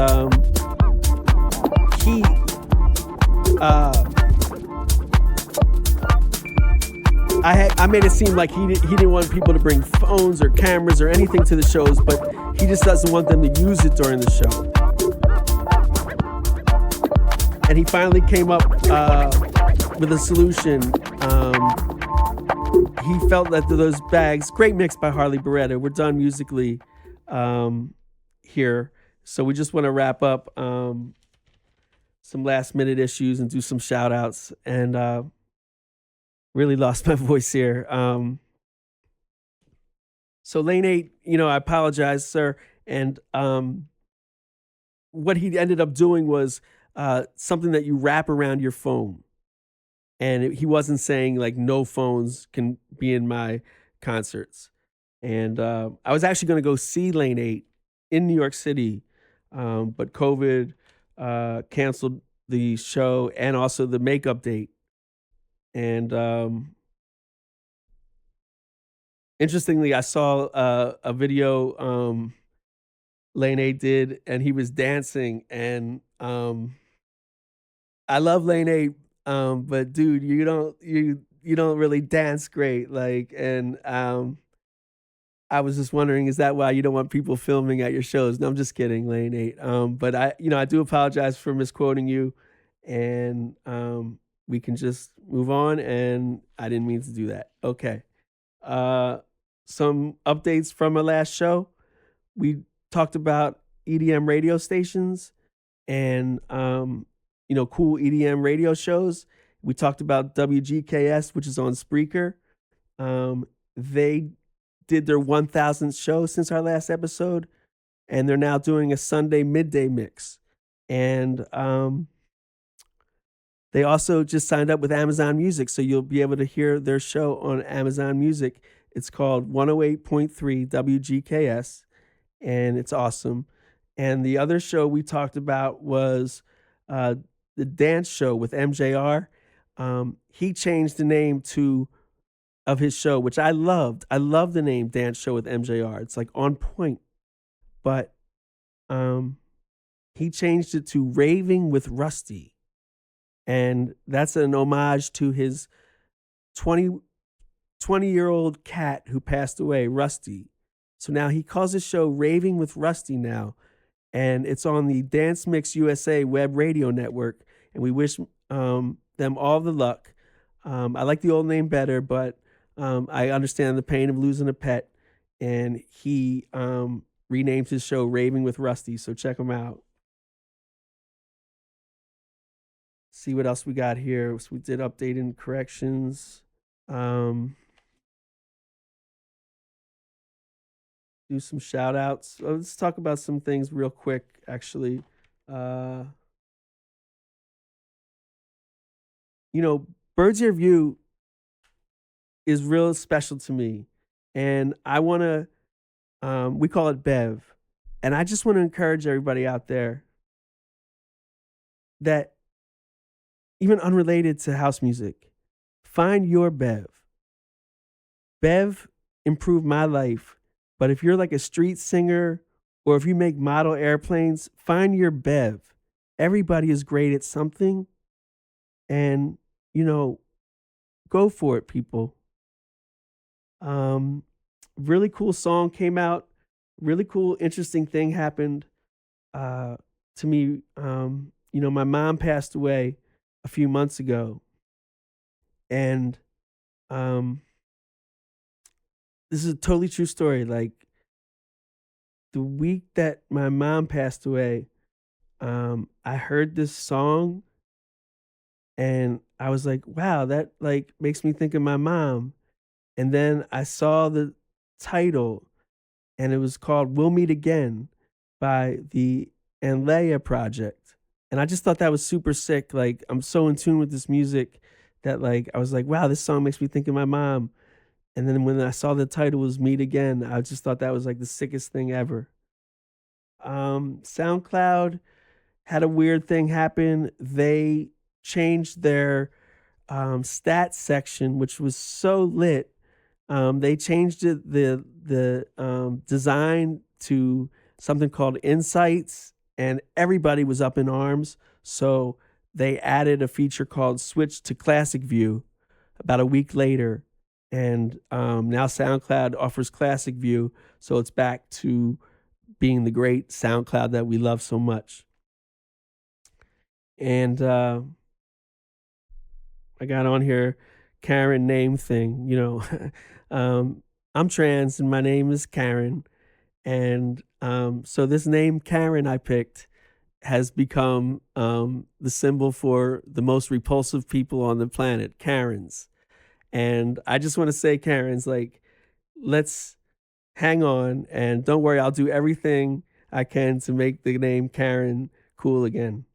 I made it seem like he didn't want people to bring phones or cameras or anything to the shows, but he just doesn't want them to use it during the show. And he finally came up with a solution. He felt that those bags, great mix by Harley Beretta. We're done musically here. So we just want to wrap up some last minute issues and do some shout outs. And really lost my voice here. So Lane 8, I apologize, sir. And what he ended up doing was something that you wrap around your phone. And he wasn't saying like no phones can be in my concerts. And I was actually going to go see Lane 8 in New York City, but COVID canceled the show and also the makeup date. And interestingly, I saw a video Lane 8 did, and he was dancing. And I love Lane 8, but dude, you don't really dance great. Like, and I was just wondering, is that why you don't want people filming at your shows? No, I'm just kidding, Lane 8. But I do apologize for misquoting you, and we can just move on, and I didn't mean to do that. Okay. Some updates from our last show. We talked about EDM radio stations and, cool EDM radio shows. We talked about WGKS, which is on Spreaker. They did their 1000th show since our last episode, and they're now doing a Sunday midday mix. And they also just signed up with Amazon Music, so you'll be able to hear their show on Amazon Music. It's called 108.3 WGKS, and it's awesome. And the other show we talked about was uh, the dance show with MJR. He changed the name to of his show, which I loved. I love the name Dance Show with MJR. It's like on point. But um, he changed it to Raving with Rusty. And that's an homage to his 20-year-old cat who passed away, Rusty. So now he calls his show Raving with Rusty now. And it's on the Dance Mix USA web radio network. And we wish them all the luck. I like the old name better, but I understand the pain of losing a pet. And he renamed his show Raving with Rusty. So check him out. See what else we got here. So we did updating corrections. Do some shout outs. Let's talk about some things real quick, actually. Bird's Ear View is real special to me. And I want to, we call it Bev. And I just want to encourage everybody out there that, even unrelated to house music, find your Bev. Bev improved my life. But if you're like a street singer or if you make model airplanes, find your Bev. Everybody is great at something. And, go for it, people. Really cool song came out. Really cool, interesting thing happened to me. My mom passed away a few months ago. And this is a totally true story. Like, the week that my mom passed away, I heard this song and I was like, wow, that like makes me think of my mom. And then I saw the title and it was called We'll Meet Again by the Anleia Project. And I just thought that was super sick. Like, I'm so in tune with this music that like I was like, wow, this song makes me think of my mom. And then when I saw the title was Meet Again, I just thought that was like the sickest thing ever. SoundCloud had a weird thing happen. They changed their stats section, which was so lit. They changed it, the design to something called Insights, and everybody was up in arms. So they added a feature called Switch to Classic View about a week later. And now SoundCloud offers Classic View. So it's back to being the great SoundCloud that we love so much. And I got on here, Karen name thing, I'm trans and my name is Karen. And so this name Karen I picked has become the symbol for the most repulsive people on the planet, Karens. And I just want to say, Karens, like, let's hang on and don't worry, I'll do everything I can to make the name Karen cool again.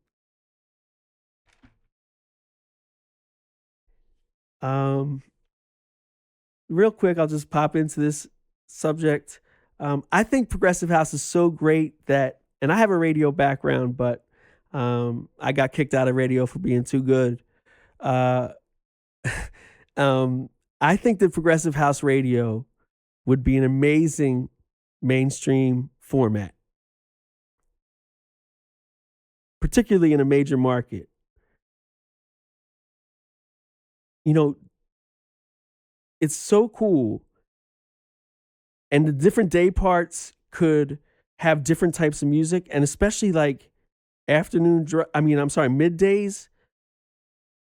Real quick, I'll just pop into this subject. I think progressive house is so great that, and I have a radio background, but I got kicked out of radio for being too good. I think that progressive house radio would be an amazing mainstream format, particularly in a major market. It's so cool. And the different day parts could have different types of music, and especially like middays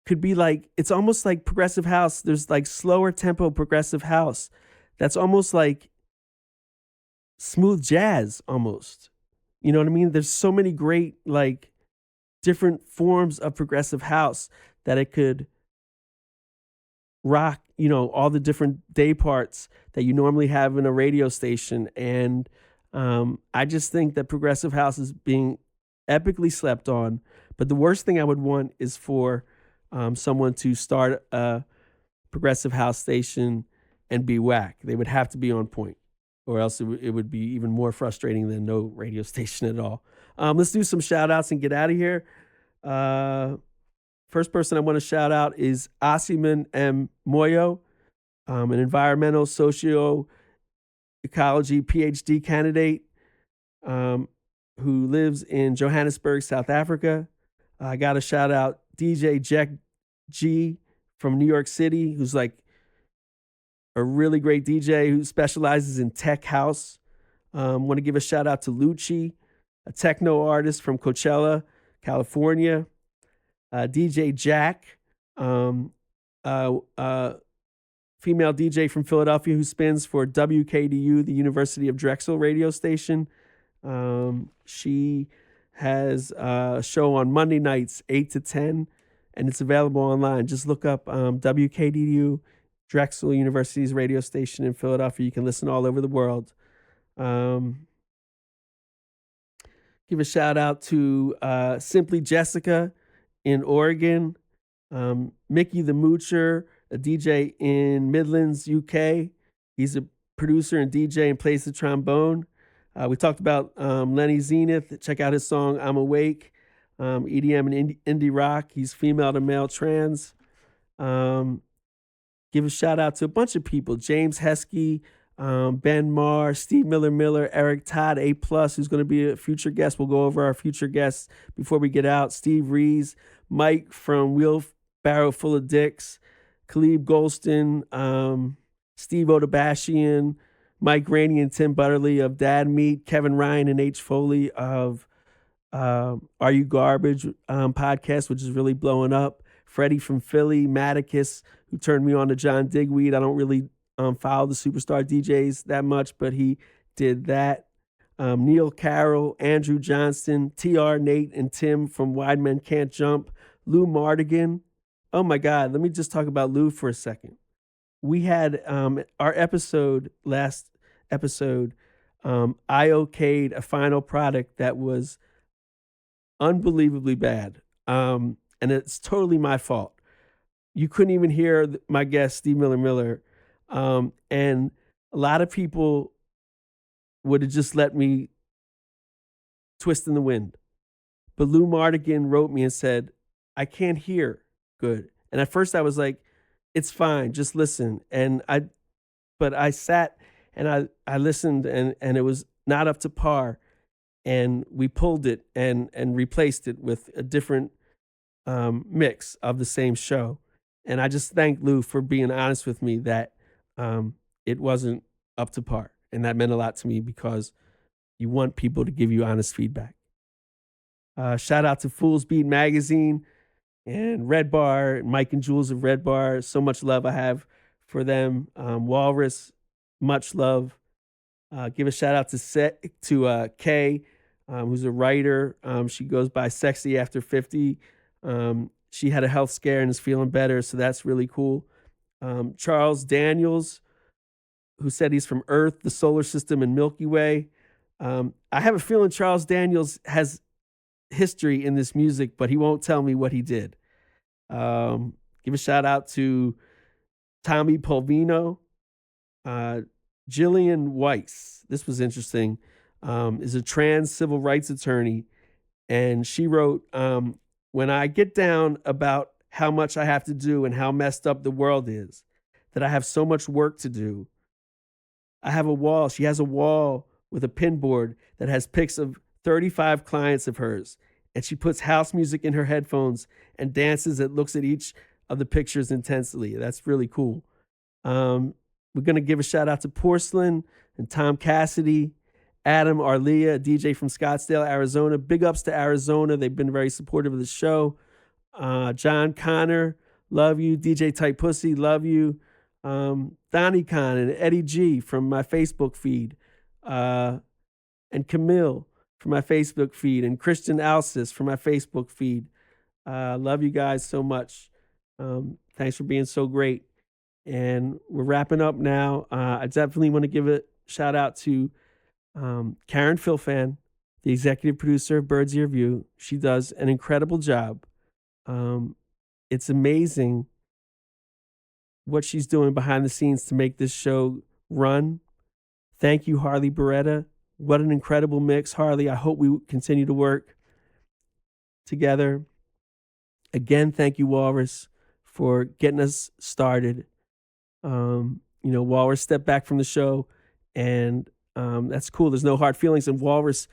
could be like, it's almost like progressive house. There's like slower tempo progressive house that's almost like smooth jazz almost. You know what I mean? There's so many great like different forms of progressive house that it could rock, all the different day parts that you normally have in a radio station. And I just think that progressive house is being epically slept on. But the worst thing I would want is for someone to start a progressive house station and be whack. They would have to be on point. or else it would be even more frustrating than no radio station at all. Let's do some shout outs and get out of here. First person I want to shout out is Asiman M. Moyo, an environmental socio ecology PhD candidate who lives in Johannesburg, South Africa. I got to shout out DJ Jack G from New York City, who's like a really great DJ who specializes in tech house. Want to give a shout out to Lucci, a techno artist from Coachella, California. DJ Jack, female DJ from Philadelphia who spins for WKDU, the University of Drexel radio station. She has a show on Monday nights, 8 to 10, and it's available online. Just look up WKDU, Drexel University's radio station in Philadelphia. You can listen all over the world. Give a shout out to Simply Jessica in Oregon, Mickey the Moocher, a DJ in Midlands, UK. He's a producer and DJ and plays the trombone. We talked about Lenny Zenith. Check out his song I'm Awake. EDM and indie rock. He's female to male trans. Give a shout out to a bunch of people. James Heskey, Ben Marr, Steve Miller, Eric Todd, A+, who's going to be a future guest. We'll go over our future guests before we get out. Steve Rees, Mike from Wheelbarrow Full of Dicks, Khalib Golston, Steve Odabashian, Mike Rainey and Tim Butterly of Dad Meat, Kevin Ryan and H. Foley of Are You Garbage podcast, which is really blowing up. Freddie from Philly, Maticus, who turned me on to John Digweed. I don't really follow the superstar DJs that much, but he did that. Neil Carroll, Andrew Johnston, TR, Nate, and Tim from Wide Men Can't Jump. Lou Mardigan. Oh my God, let me just talk about Lou for a second. We had our last episode, I okayed a final product that was unbelievably bad. And it's totally my fault. You couldn't even hear my guest, Steve Miller. And a lot of people would have just let me twist in the wind. But Lou Mardigan wrote me and said, I can't hear good. And at first I was like, it's fine, just listen. But I sat and I listened and it was not up to par. And we pulled it and replaced it with a different mix of the same show. And I just thank Lou for being honest with me that it wasn't up to par. And that meant a lot to me because you want people to give you honest feedback. Shout out to Fool's Beat Magazine and Red Bar, Mike and Jules of Red Bar. So much love I have for them. Walrus, much love. Give a shout out to Kay, who's a writer. She goes by Sexy After 50. She had a health scare and is feeling better, so that's really cool. Charles Daniels, who said he's from Earth, the solar system, and Milky Way. I have a feeling Charles Daniels has history in this music, but he won't tell me what he did. Give a shout out to Tommy Polvino. Jillian Weiss, this was interesting, is a trans civil rights attorney. And she wrote, when I get down about how much I have to do and how messed up the world is, that I have so much work to do, I have a wall. She has a wall with a pinboard that has pics of 35 clients of hers. And she puts house music in her headphones and dances and looks at each of the pictures intensely. That's really cool. We're going to give a shout out to Porcelain and Tom Cassidy, Adam Arlia, a DJ from Scottsdale, Arizona. Big ups to Arizona. They've been very supportive of the show. John Connor, love you. DJ Tight Pussy, love you. Donnie Khan and Eddie G from my Facebook feed. And Camille from my Facebook feed. And Christian Alsis from my Facebook feed. Love you guys so much. Thanks for being so great. And we're wrapping up now. I definitely want to give a shout out to Karen Philfan, the executive producer of Bird's Ear View. She does an incredible job. It's amazing what she's doing behind the scenes to make this show run. Thank you, Harley Beretta. What an incredible mix, Harley. I hope we continue to work together. Again, thank you, Walrus, for getting us started. Walrus stepped back from the show, and that's cool. There's no hard feelings. And Walrus,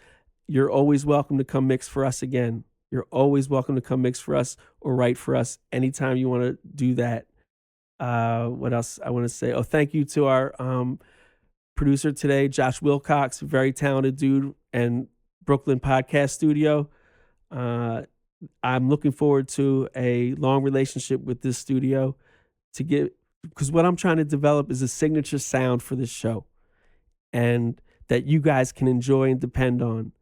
you're always welcome to come mix for us again. You're always welcome to come mix for us or write for us anytime you want to do that. What else I want to say? Oh, thank you to our producer today, Josh Wilcox, very talented dude, and Brooklyn Podcast Studio. I'm looking forward to a long relationship with this studio because what I'm trying to develop is a signature sound for this show and that you guys can enjoy and depend on.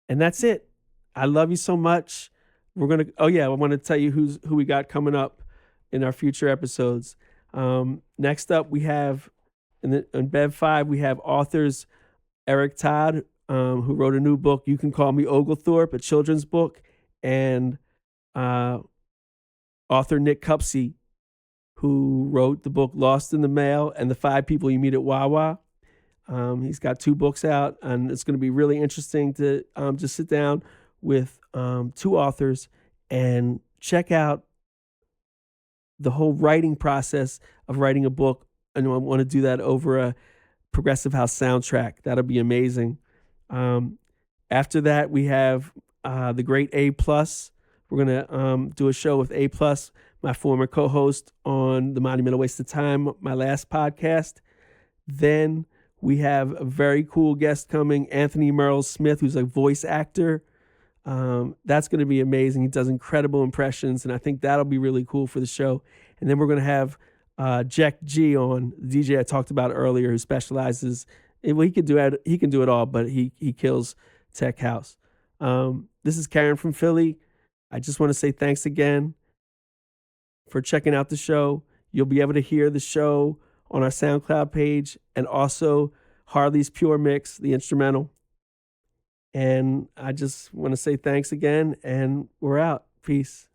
And that's it. I love you so much. I want to tell you who we got coming up in our future episodes. Next up, we have in Bev 5, we have authors Eric Todd, who wrote a new book, You Can Call Me Oglethorpe, a children's book, and author Nick Cupsey, who wrote the book Lost in the Mail and the 5 People You Meet at Wawa. He's got 2 books out, and it's going to be really interesting to just sit down with 2 authors and check out the whole writing process of writing a book. And I want to do that over a Progressive House soundtrack. That'll be amazing. After that, we have the great A+. We're going to do a show with A+, my former co-host on The Monumental Waste of Time, my last podcast. Then we have a very cool guest coming, Anthony Merle Smith, who's a voice actor. That's going to be amazing. He does incredible impressions, and I think that'll be really cool for the show. And then we're going to have Jack G on, the DJ I talked about earlier, who specializes. Well, he can do it all, but he kills tech house. This is Karen from Philly. I just want to say thanks again for checking out the show. You'll be able to hear the show on our SoundCloud page and also Harley's Pure Mix, the instrumental. And I just want to say thanks again, and we're out. Peace.